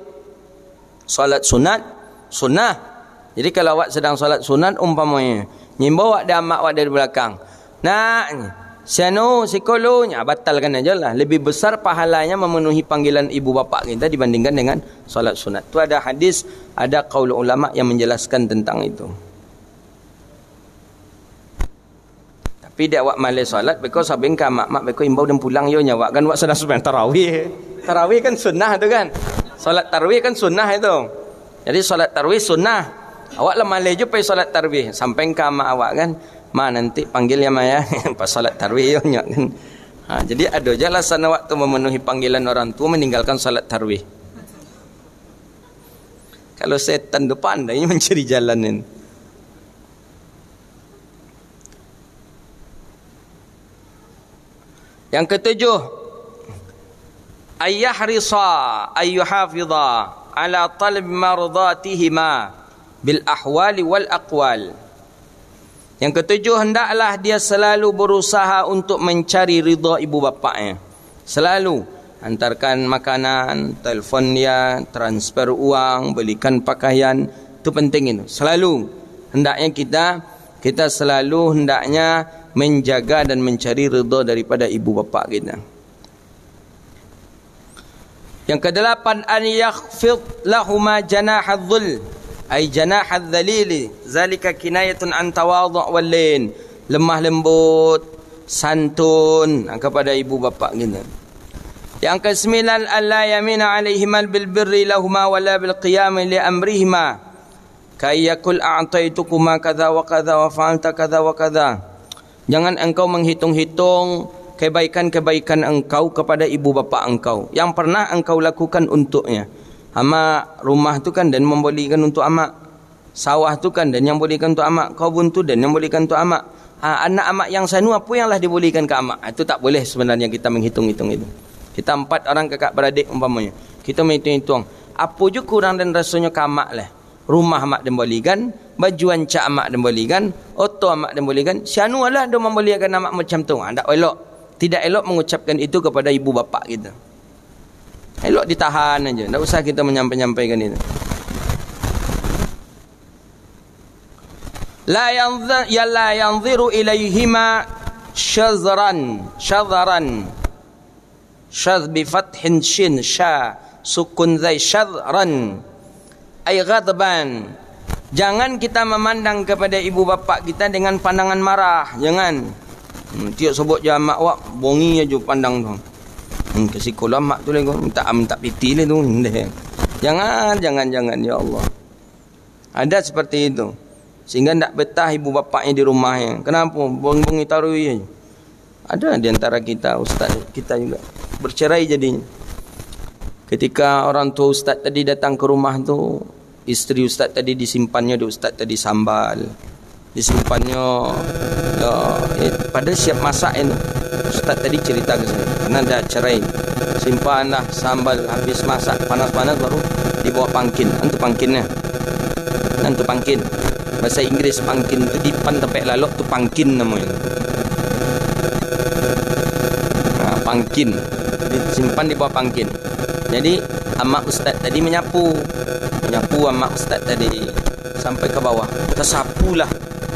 Solat sunat sunnah. Jadi kalau awak sedang solat sunat umpamanya nyimbau awak dan mak awak dari belakang, nak sianu sikolonya, batalkan aja lah. Lebih besar pahalanya memenuhi panggilan ibu bapa kita dibandingkan dengan solat sunat. Tu ada hadis, ada qaul ulama yang menjelaskan tentang itu. Tapi dia awak malas solat because abengka mak beko imbau dan pulang yo nyawa kan awak sedang sembahyang tarawih. Tarawih kan sunnah tu kan. Solat tarawih kan sunnah itu. Jadi solat tarawih sunnah. Awak lah malas je pergi solat tarawih. Sampai ke mak awak kan, ma nanti panggil ya maya pas solat tarawih yo nyak kan. Jadi ada je alasan awak tu memenuhi panggilan orang tua meninggalkan solat tarawih. Kalau setan tu pandai mencari jalan ini. Yang ketujuh, ayyahrisa ayyuhafidha ala talab mardatihima bil ahwali wal aqwal. Yang ketujuh, hendaklah dia selalu berusaha untuk mencari ridha ibu bapaknya. Selalu hantarkan makanan, telefon dia, transfer uang, belikan pakaian, itu penting itu. Selalu hendaknya kita selalu hendaknya menjaga dan mencari ridha daripada ibu bapa kita. Yang kedelapan, an yakhfid lahuma janahadh-dhul ay janahadh-dhalil, zalika kinayatun an tawadhu' wal lin. Lemah lembut, santun kepada ibu bapa kita. Yang kesembilan, alla yamina alaihima bil birri lahuma wala bil qiyam li amrihima kayyakul a'taitukuma kadza wa kadza wa fa'alta kadza wa kadza. Jangan engkau menghitung-hitung kebaikan-kebaikan engkau kepada ibu bapa engkau yang pernah engkau lakukan untuknya. Amak rumah tu kan dan membelikan untuk amak, sawah tu kan dan yang bolehkan untuk amak, kebun tu dan yang bolehkan untuk amak. Anak amak yang sanu apa yang lah dibolehkan ke amak. Itu tak boleh sebenarnya kita menghitung-hitung itu. Kita 4 orang kakak beradik umpamanya, kita menghitung-hitung apa je kurang dan rasanya ke amak lah. Rumah amak dan bolehkan, baju ancak amak dan bolehkan, oto amak dan bolehkan. Sanu lah dia membelikan amak macam tu. Tak elok. Tidak elok mengucapkan itu kepada ibu bapa kita. Elok ditahan aja, tak usah kita menyampaikan itu. La yanziru ilaihima syadran syadh bi fathin shin sha sukun zai syadran ay ghadban. Jangan kita memandang kepada ibu bapa kita dengan pandangan marah. Jangan. Tiap sebut je mak wak bongi aja pandang tu. Kasih kolam mak tu lagi minta piti lah tu. Jangan ya Allah. Ada seperti itu. Sehingga tak betah ibu bapaknya di rumahnya. Kenapa? Bongi taruh je. Ada di antara kita ustaz kita juga bercerai jadinya. Ketika orang tua ustaz tadi datang ke rumah tu, isteri ustaz tadi disimpannya di ustaz tadi sambal. Disimpannya pada siap masak itu. Ustaz tadi cerita ke saya karena dah cerai, simpanlah sambal habis masak panas-panas baru dibawa pangkin. Antu pangkinnya, antu pangkin. Bahasa Inggris pangkin tu dipan tepek lalok tu pangkin namanya. Pangkin disimpan di bawah pangkin. Jadi amak ustaz tadi menyapu amak ustaz tadi sampai ke bawah. Tersapulah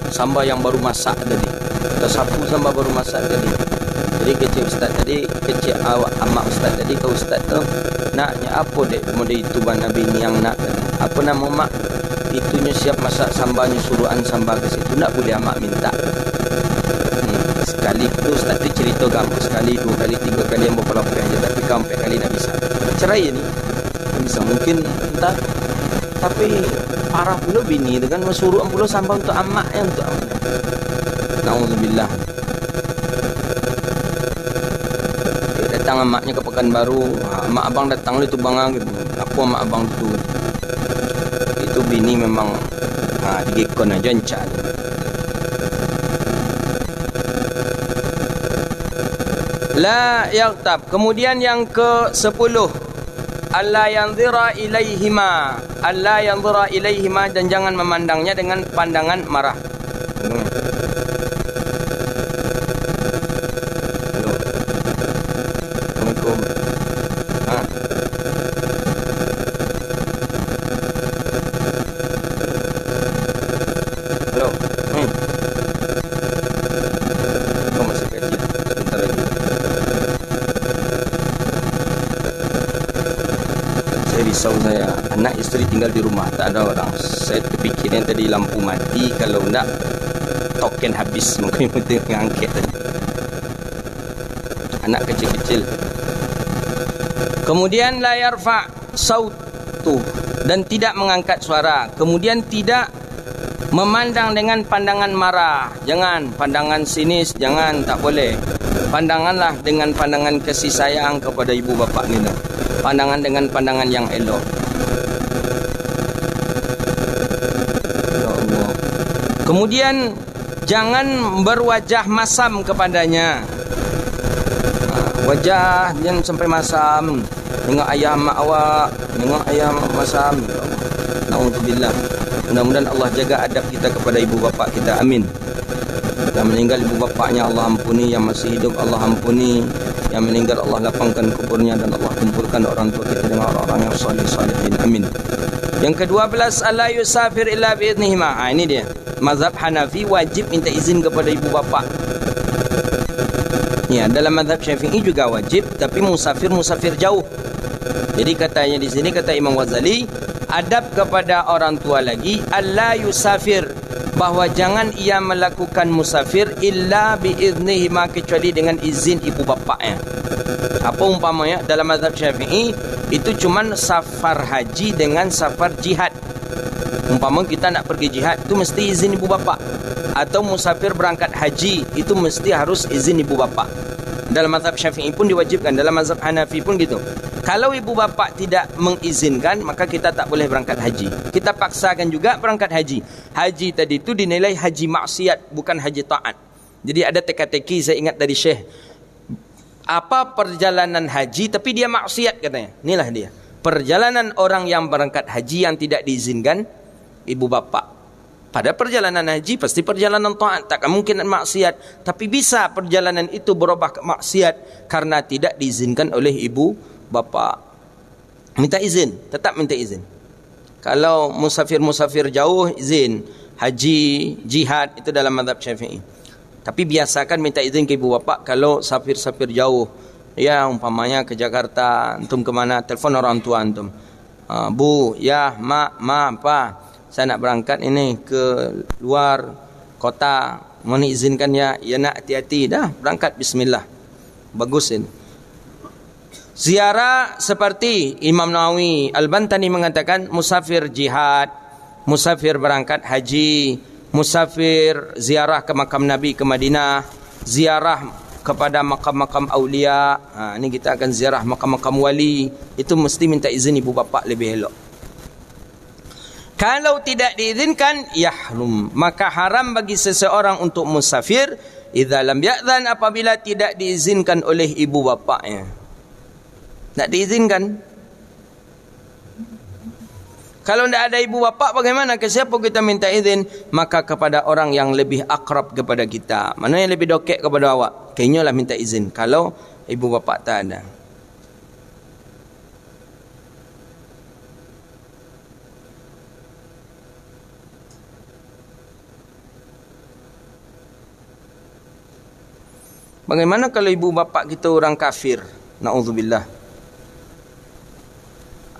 sambal yang baru masak tadi. Tersapu sambal baru masak tadi. Jadi kecil ustaz tadi, kecil awak amak ustaz tadi ke ustaz tu, naknya apa dek mode itu bang Nabi ni yang nak apa nama mak itunya siap masak sambalnya, suruhan sambal ke situ, nak boleh amak minta. Sekali tu ustaz tu cerita gampang, sekali, 2 kali, 3 kali yang berapa aja, tapi sampai kali nak bisa. Cerai ni bisa mungkin entah, tapi parah pula bini tu kan suruhan pula sambal untuk amak yang untuk amak. Nauzubillah. Datang amaknya ke Pekanbaru, mak abang datang tu bang gitu. Apa mak abang tu? Itu bini memang digekon aja encak. La yaghtab. Kemudian yang ke-10, alla yanzira ilaihima, alla yanzira ilaihima, dan jangan memandangnya dengan pandangan marah. Risau saya, anak isteri tinggal di rumah, tak ada orang. Saya terfikirnya tadi lampu mati, kalau nak token habis, mungkin ngangkat tadi. Anak kecil-kecil. Kemudian la yarfa sautu, dan tidak mengangkat suara. Kemudian tidak memandang dengan pandangan marah. Jangan pandangan sinis, jangan, tak boleh. Pandanganlah dengan pandangan kasih sayang kepada ibu bapa kita. Pandangan dengan pandangan yang elok. Ya Allah. Kemudian jangan berwajah masam kepadanya. Wajah jangan sampai masam. Tengok ayah mak awak, tengok ayah masam. Nauzubillah. Mudah-mudahan Allah jaga adab kita kepada ibu bapa kita. Amin. Yang meninggal ibu bapaknya Allah ampuni, yang masih hidup Allah ampuni, yang meninggal Allah lapangkan kuburnya, dan Allah kumpulkan orang tua kita dengan orang-orang yang salih-salihin. Amin. Yang ke-12, alla yusafir illa bi'idnihima. Ini dia. Mazhab Hanafi wajib minta izin kepada ibu bapa. Ya, dalam mazhab Syafi'i juga wajib, tapi musafir jauh. Jadi katanya di sini, kata Imam Ghazali, adab kepada orang tua lagi, alla yusafir, bahawa jangan ia melakukan musafir illa bi'idnihima, kecuali dengan izin ibu bapaknya. Apa umpamanya dalam mazhab Syafi'i itu cuman safar haji dengan safar jihad. Umpama kita nak pergi jihad, itu mesti izin ibu bapa. Atau musafir berangkat haji, itu mesti harus izin ibu bapa. Dalam mazhab Syafi'i pun diwajibkan, dalam mazhab Hanafi pun gitu. Kalau ibu bapa tidak mengizinkan, maka kita tak boleh berangkat haji. Kita paksakan juga berangkat haji. Haji tadi itu dinilai haji maksiat, bukan haji taat. Jadi ada teka-teki, saya ingat dari Syekh, apa perjalanan haji tapi dia maksiat katanya. Inilah dia. Perjalanan orang yang berangkat haji yang tidak diizinkan ibu bapa. Pada perjalanan haji pasti perjalanan taat, tak mungkin maksiat. Tapi bisa perjalanan itu berubah ke maksiat karena tidak diizinkan oleh ibu bapa. Minta izin, tetap minta izin. Kalau musafir jauh, izin. Haji, jihad, itu dalam mazhab Syafi'i. Tapi biasakan minta izin ke ibu bapa kalau safir jauh. Ya, umpamanya ke Jakarta, antum kemana, telefon orang tua antum. Bu, ya, mak, apa, saya nak berangkat ini ke luar kota, mohon izinkan ya. Ya nak, hati-hati dah, berangkat, bismillah. Bagus ini. Ziarah seperti Imam Nawawi Al-Bantani mengatakan, musafir jihad, musafir berangkat haji, musafir ziarah ke makam Nabi ke Madinah, ziarah kepada makam-makam aulia. Ini kita akan ziarah makam-makam wali. Itu mesti minta izin ibu bapa lebih elok. Kalau tidak diizinkan, yahrum, maka haram bagi seseorang untuk musafir idza lam ya'zan, apabila tidak diizinkan oleh ibu bapaknya. Tak diizinkan. Kalau tidak ada ibu bapa, bagaimana? Ke siapa kita minta izin? Maka kepada orang yang lebih akrab kepada kita. Mana yang lebih dokek kepada awak? Kayaknya lah minta izin. Kalau ibu bapa tak ada. Bagaimana kalau ibu bapa kita orang kafir? Na'udzubillah.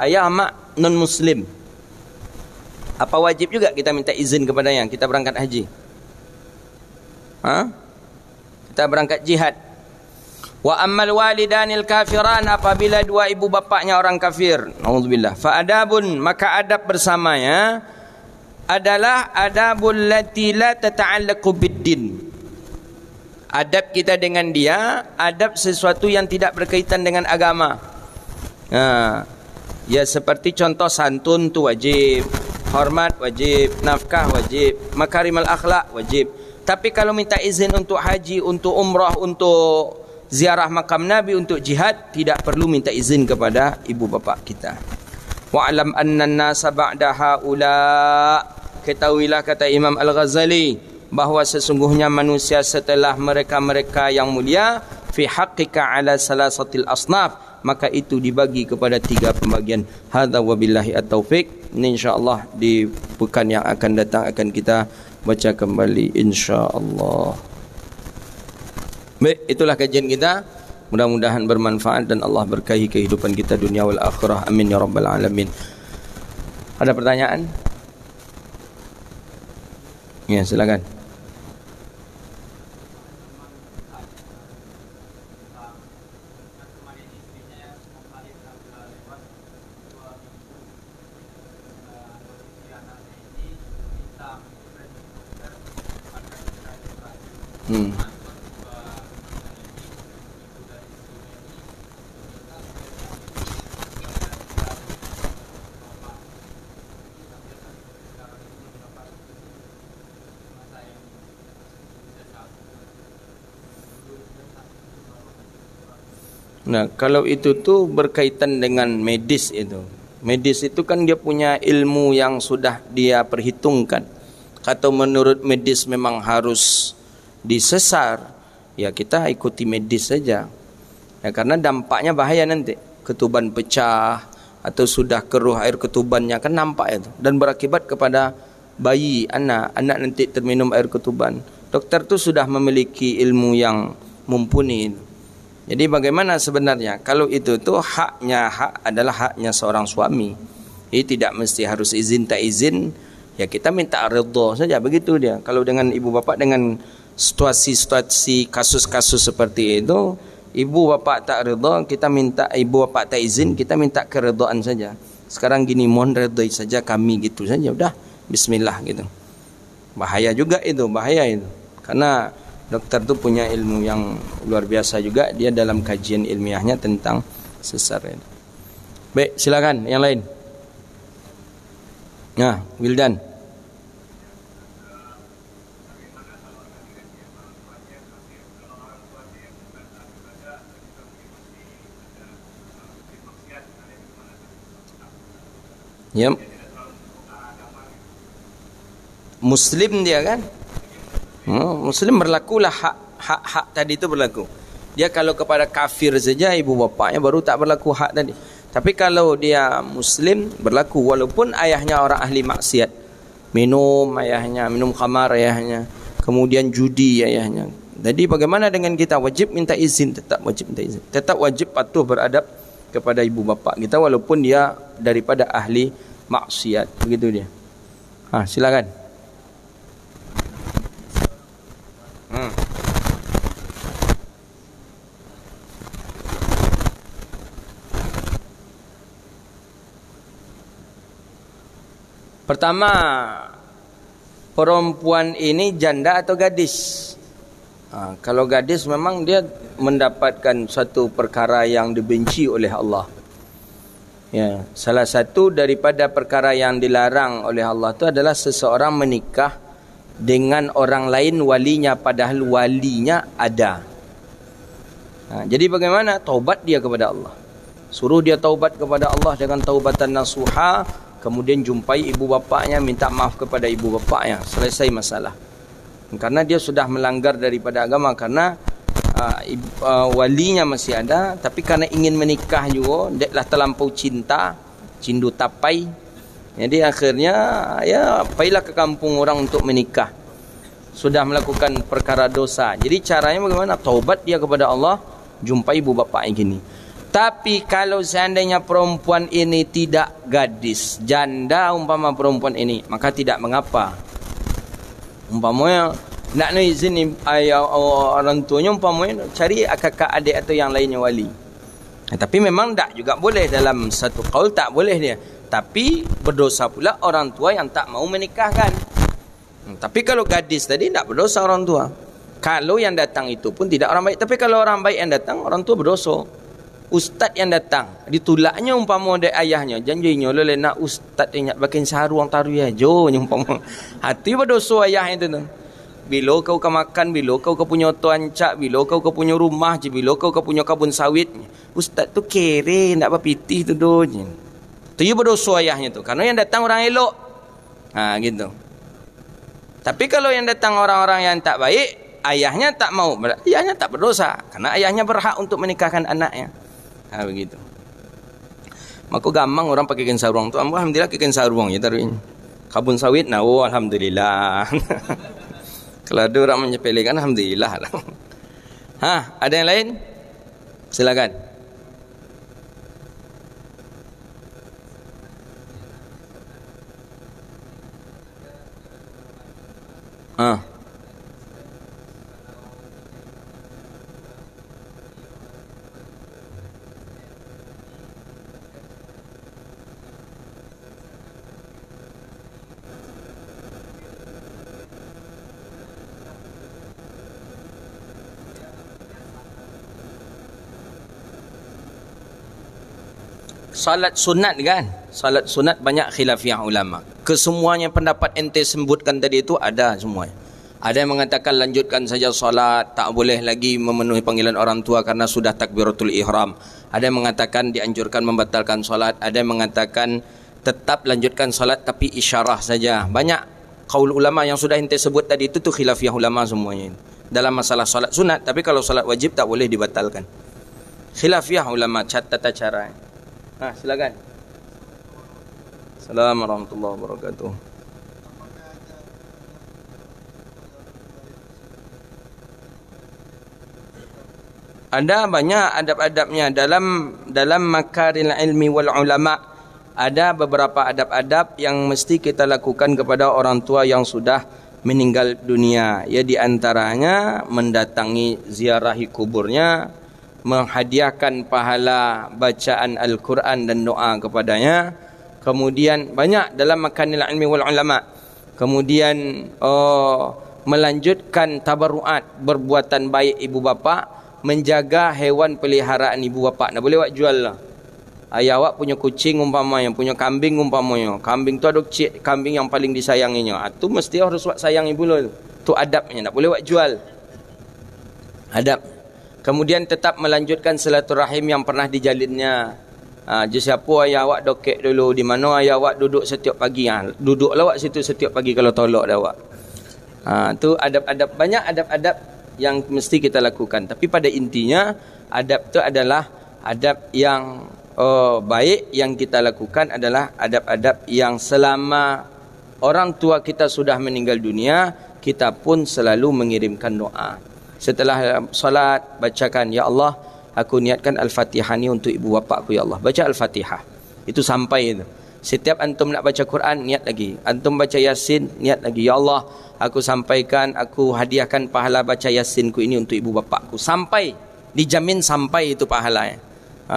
Ayah mak non muslim. Apa wajib juga kita minta izin kepada yang kita berangkat haji? Kita berangkat jihad. Wa ammal walidanil kafiran, apabila dua ibu bapaknya orang kafir, naudzubillah, fa adabun, maka adab bersamanya adalah adabul lati la tata'allaqu biddin. Adab kita dengan dia, adab sesuatu yang tidak berkaitan dengan agama. Ya seperti contoh santun tu wajib, hormat wajib, nafkah wajib, makarimal akhlak wajib. Tapi kalau minta izin untuk haji, untuk umrah, untuk ziarah makam Nabi, untuk jihad, tidak perlu minta izin kepada ibu bapa kita. Wa'lam anna an-nasa ba'da haula, ketahuilah kata Imam Al-Ghazali, bahawa sesungguhnya manusia setelah mereka-mereka yang mulia, fi haqqika ala salasatil asnaf, maka itu dibagi kepada 3 pembagian. Hadza wabillahi at-taufiq. Ini insyaallah di pekan yang akan datang akan kita baca kembali insyaallah. Baik, itulah kajian kita. Mudah-mudahan bermanfaat dan Allah berkahi kehidupan kita dunia wal akhirah. Amin ya rabbal alamin. Ada pertanyaan? Ya, silakan. Nah, kalau itu tuh berkaitan dengan medis itu. Medis itu kan dia punya ilmu yang sudah dia perhitungkan. Atau menurut medis memang harus disesar, ya kita ikuti medis saja. Ya, karena dampaknya bahaya nanti. Ketuban pecah atau sudah keruh air ketubannya kan nampak itu, dan berakibat kepada bayi, anak nanti terminum air ketuban. Dokter tu sudah memiliki ilmu yang mumpuni. Jadi bagaimana sebenarnya? Kalau itu tuh hak adalah haknya seorang suami. Jadi tidak mesti harus izin tak izin, ya kita minta redha saja, begitu dia. Kalau dengan ibu bapa dengan situasi kasus-kasus seperti itu, ibu bapa tak redha, kita minta, ibu bapa tak izin, kita minta keredaan saja. Sekarang gini, mohon redai saja kami, gitu saja, udah bismillah gitu. Bahaya juga itu, bahaya itu. Karena dokter tu punya ilmu yang luar biasa juga, dia dalam kajian ilmiahnya tentang sesar itu. Baik, silakan yang lain. Nah, Wildan. Ya, Muslim dia kan, Muslim berlakulah hak tadi itu berlaku. Dia kalau kepada kafir saja ibu bapaknya baru tak berlaku hak tadi. Tapi kalau dia Muslim berlaku, walaupun ayahnya orang ahli maksiat, minum khamar ayahnya, kemudian judi ayahnya. Jadi bagaimana dengan kita? Wajib minta izin, tetap wajib minta izin, tetap wajib patuh beradab kepada ibu bapa kita walaupun dia daripada ahli maksiat, begitu dia. Silakan. Pertama, perempuan ini janda atau gadis? Kalau gadis memang dia mendapatkan satu perkara yang dibenci oleh Allah. Ya, salah satu daripada perkara yang dilarang oleh Allah itu adalah seseorang menikah dengan orang lain walinya, padahal walinya ada. Jadi bagaimana? Taubat dia kepada Allah. Suruh dia taubat kepada Allah dengan taubatan nasuha, kemudian jumpai ibu bapaknya, minta maaf kepada ibu bapaknya, selesai masalah. Karena dia sudah melanggar daripada agama, karena walinya masih ada, tapi karena ingin menikah juga, dia telah terlampau cinta, cindu tapai. Jadi akhirnya ya pergilah ke kampung orang untuk menikah. Sudah melakukan perkara dosa. Jadi caranya bagaimana? Taubat dia kepada Allah, jumpai ibu bapaknya gini. Tapi kalau seandainya perempuan ini tidak gadis, janda umpama perempuan ini, maka tidak mengapa. Umpamanya nak izin ayah orang tuanya, umpamanya cari kakak adik atau yang lainnya wali. Tapi memang tak juga boleh, dalam satu qaul tak boleh dia. Tapi berdosa pula orang tua yang tak mau menikahkan. Tapi kalau gadis tadi tak berdosa orang tua. Kalau yang datang itu pun tidak orang baik. Tapi kalau orang baik yang datang, orang tua berdosa. Ustaz yang datang, ditulaknya umpama dari ayahnya, janjinya lele nak ustaz ingat bakin saruang taru ya jo umpama. Hati berdosa ayah itu tu. Bila kau makan, bila kau punya tuancak, bila kau punya rumah, bila kau punya kebun sawit, ustaz tu kere nak berpitih tu doh. Tu dia berdosa ayahnya tu, karena yang datang orang elok. Gitu. Tapi kalau yang datang orang-orang yang tak baik, ayahnya tak mau, ayahnya tak berdosa, karena ayahnya berhak untuk menikahkan anaknya. Begitu. Maka gampang orang pakai kain sarung tu. Alhamdulillah kain sarung ya taruhin. Kabun sawit nah, oh alhamdulillah. Kalau ada orang menyepelekan, alhamdulillah lah. Ada yang lain? Silakan. Salat sunat kan? Salat sunat banyak khilafiah ulama. Kesemuanya pendapat ente sebutkan tadi itu ada semuanya. Ada yang mengatakan lanjutkan saja salat, tak boleh lagi memenuhi panggilan orang tua karena sudah takbiratul ihram. Ada yang mengatakan dianjurkan membatalkan salat. Ada yang mengatakan tetap lanjutkan salat tapi isyarah saja. Banyak kaul ulama yang sudah ente sebut tadi itu tu khilafiah ulama semuanya. dalam masalah solat sunat, tapi kalau solat wajib tak boleh dibatalkan. Khilafiyah ulama tata cara. Silakan. Assalamualaikum warahmatullahi wabarakatuh. Ada banyak adab-adabnya dalam makaril ilmi wal ulama. Ada beberapa adab-adab yang mesti kita lakukan kepada orang tua yang sudah meninggal dunia. Ya, di antaranya mendatangi ziarahi kuburnya, menghadiahkan pahala bacaan Al-Quran dan doa kepadanya. Kemudian banyak dalam makanil ilmi wal ulama. Kemudian melanjutkan tabarruat, berbuatan baik ibu bapa, menjaga hewan peliharaan ibu bapa. Tak boleh awak jual lah. Ayah awak punya kucing umpamanya, punya kambing umpamanya. Kambing tu ada kambing yang paling disayanginya. Tu mesti harus awak sayang ibu lo. Tu adabnya, tak boleh awak jual. Adab. Kemudian tetap melanjutkan silaturahim yang pernah dijalinnya. Siapa ayah awak dokek dulu, di mana ayah awak duduk setiap pagi. Duduklah awak situ setiap pagi kalau tolak dah awak. Tu adab-adab, banyak adab-adab yang mesti kita lakukan. Tapi pada intinya adab tu adalah adab yang baik. Yang kita lakukan adalah adab-adab yang selama orang tua kita sudah meninggal dunia, kita pun selalu mengirimkan doa. Setelah salat, bacakan, ya Allah, aku niatkan Al-Fatihah ni untuk ibu bapa aku, ya Allah. Baca Al-Fatihah. Itu sampai itu. Setiap antum nak baca Quran, niat lagi. Antum baca Yasin, niat lagi. Ya Allah, aku sampaikan, aku hadiahkan pahala baca Yasinku ini untuk ibu bapakku. Sampai, dijamin sampai itu pahalanya.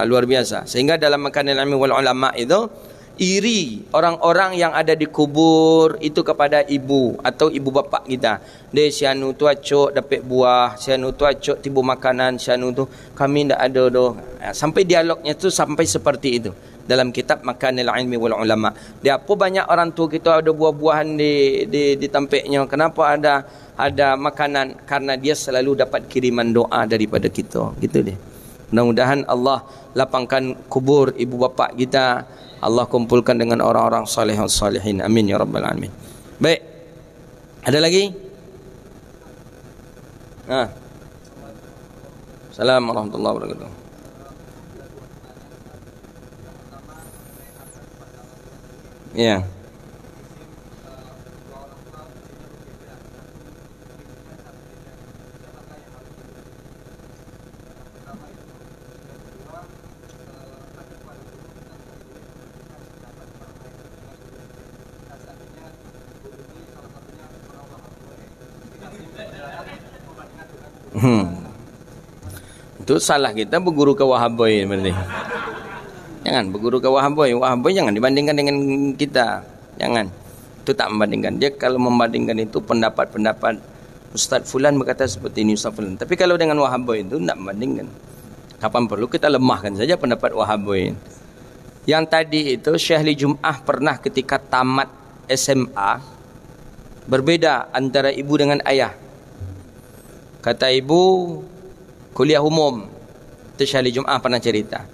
Luar biasa. Sehingga dalam makanil ilmi wal ulama itu, iri orang-orang yang ada di kubur itu kepada ibu atau ibu bapa kita. Dia sianu tu acuk dapat buah, sianu tu acuk tibu makanan, sianu tu kami ndak ada doh. Sampai dialognya tu sampai seperti itu dalam kitab Makanil Ilmi wal Ulama. Dia apa banyak orang tua kita ada buah-buahan di tampeknya. Kenapa ada makanan? Karena dia selalu dapat kiriman doa daripada kita. Gitu dia. Mudah-mudahan Allah lapangkan kubur ibu bapa kita. Allah kumpulkan dengan orang-orang saleh dan salihin. Amin ya rabbal alamin. Baik. Ada lagi? Assalamualaikum warahmatullahi wabarakatuh. Ya. Itu salah kita berguru ke Wahaboy berarti. Jangan berguru ke Wahaboy. Wahaboy jangan dibandingkan dengan kita. Jangan. Itu tak membandingkan. Dia kalau membandingkan itu pendapat-pendapat Ustaz Fulan berkata seperti ini, Ustaz Fulan. Tapi kalau dengan Wahaboy itu tak membandingkan. Kapan perlu kita lemahkan saja pendapat Wahaboy. Yang tadi itu Syekh Li Jum'ah pernah ketika tamat SMA berbeda antara ibu dengan ayah. Kata ibu, kuliah umum. Itu Syekh Li Jum'ah pernah cerita.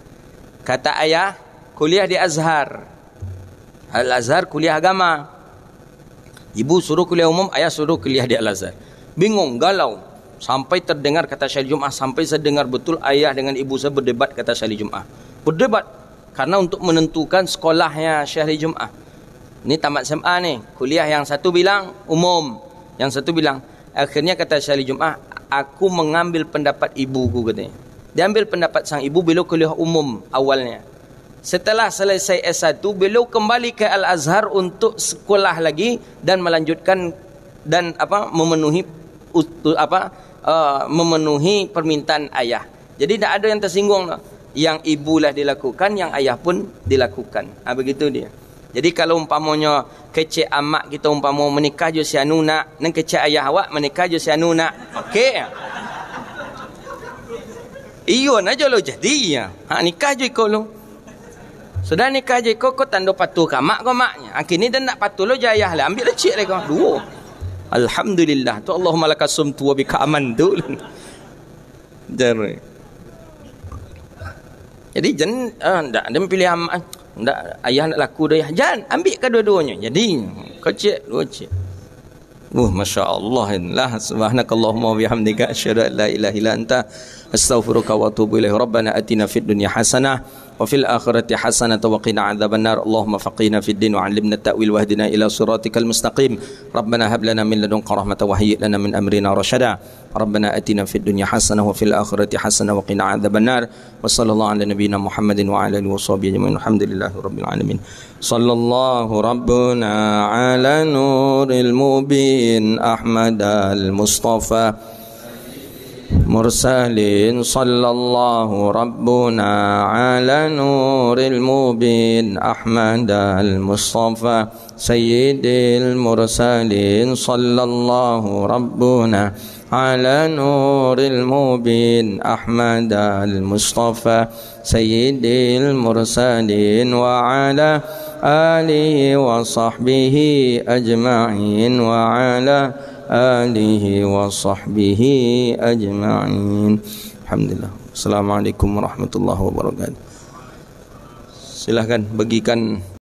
Kata ayah, kuliah di Azhar. Al-Azhar kuliah agama. Ibu suruh kuliah umum, ayah suruh kuliah di Al-Azhar. Bingung, galau. Sampai terdengar kata Syekh Li Jum'ah, sampai saya dengar betul ayah dengan ibu saya berdebat, kata Syekh Li Jum'ah. Berdebat. Karena untuk menentukan sekolahnya Syekh Li Jum'ah. Ini tamat SMA nih. Kuliah yang satu bilang umum. Yang satu bilang. Akhirnya kata Syekh Li Jum'ah, aku mengambil pendapat ibuku, katanya. Dia ambil pendapat sang ibu, beliau kuliah umum awalnya. Setelah selesai S1, beliau kembali ke Al-Azhar untuk sekolah lagi dan melanjutkan dan memenuhi permintaan ayah. Jadi tidak ada yang tersinggung. Yang ibulah dilakukan, yang ayah pun dilakukan. Begitu dia. Jadi kalau umpamanya kecek amak kita umpama menikah je si anu nak, nang kecek ayah awak menikah je si anu nak. Okey. Iyo aja lo jadi ya. Nikah je kau lo. Sudah nikah je kau tanda patuh ke mak kau maknya. Kini dah nak patuh lo je ayah lah. Ambil cik le kau. Dua. Alhamdulillah. Tu Allahumma lakasumtu wa bika amantu. Jarang. Jadi jangan ndak ada pilih amak. Ndak ayah nak laku dah. Jangan ambil kedua-duanya. Jadi kau cik, dua cik. Masya Allah. Subhanakallahumma wa bihamdika asyhadu an la ilaha illa anta astaghfiruka wa atubu ilaik. Rabbana atina fid dunya hasanah wa fil akhirati hasanah wa qina adzabannar. Allahumma faqihna fid din wa 'allimna at-ta'wil wahdina ila siratikal mustaqim. Rabbana hab lana min ladunka rahmatan wa hayyi' lana min amrina rasyada. Rabbana atina fid dunya hasanah wa fil akhirati hasanah wa qina adzabannar. Wa sallallahu ala nabiyyina Muhammadin wa ala alihi washabihi ajmain. Alhamdulillahi rabbil alamin. Sallallahu rabbuna ala nuril mubin Ahmad al-Mustafa mursalin. Sallallahu rabbuna ala nuril mubin Ahmad al-Mustafa sayyidil mursalin. Sallallahu rabbuna ala nuril mubin Ahmad al-Mustafa sayyidil mursalin wa ala alihi wa sahbihi ajma'in wa ala alihi wa sahbihi ajma'in. Alhamdulillah. Assalamualaikum warahmatullahi wabarakatuh. Silahkan bagikan